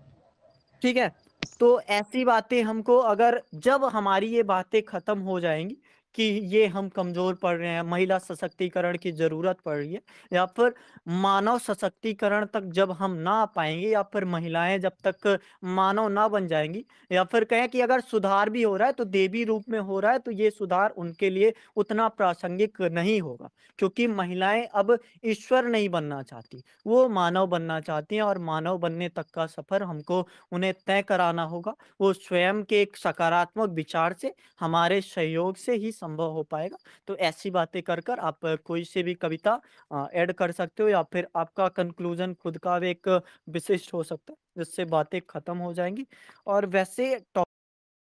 ठीक है? तो ऐसी बातें हमको अगर जब हमारी ये बातें खत्म हो जाएँगी कि ये हम कमज़ोर पड़ रहे हैं, महिला सशक्तिकरण की ज़रूरत पड़ रही है या फिर मानव सशक्तिकरण तक जब हम ना आ पाएँगे या फिर महिलाएँ जब तक मानव ना बन जाएँगी, या फिर कहें कि अगर सुधार भी हो रहा है तो देवी रूप में हो रहा है, तो ये सुधार उनके लिए उतना प्रासंगिक नहीं होगा। क्योंकि महिलाएँ अब ईश्वर नहीं बनना चाहती, वो मानव बनना चाहती हैं और मानव बनने तक का सफ़र हमको उन्हें तय कराना होगा। वो स्वयं के एक सकारात्मक विचार से, हमारे सहयोग से ही संभव हो पाएगा। तो ऐसी बातें कर कर आप कोई सी भी कविता ऐड कर सकते हो या फिर आपका कंक्लूज़न खुद का भी एक विशिष्ट हो सकता है, जिससे बातें खत्म हो जाएँगी। और वैसे टॉ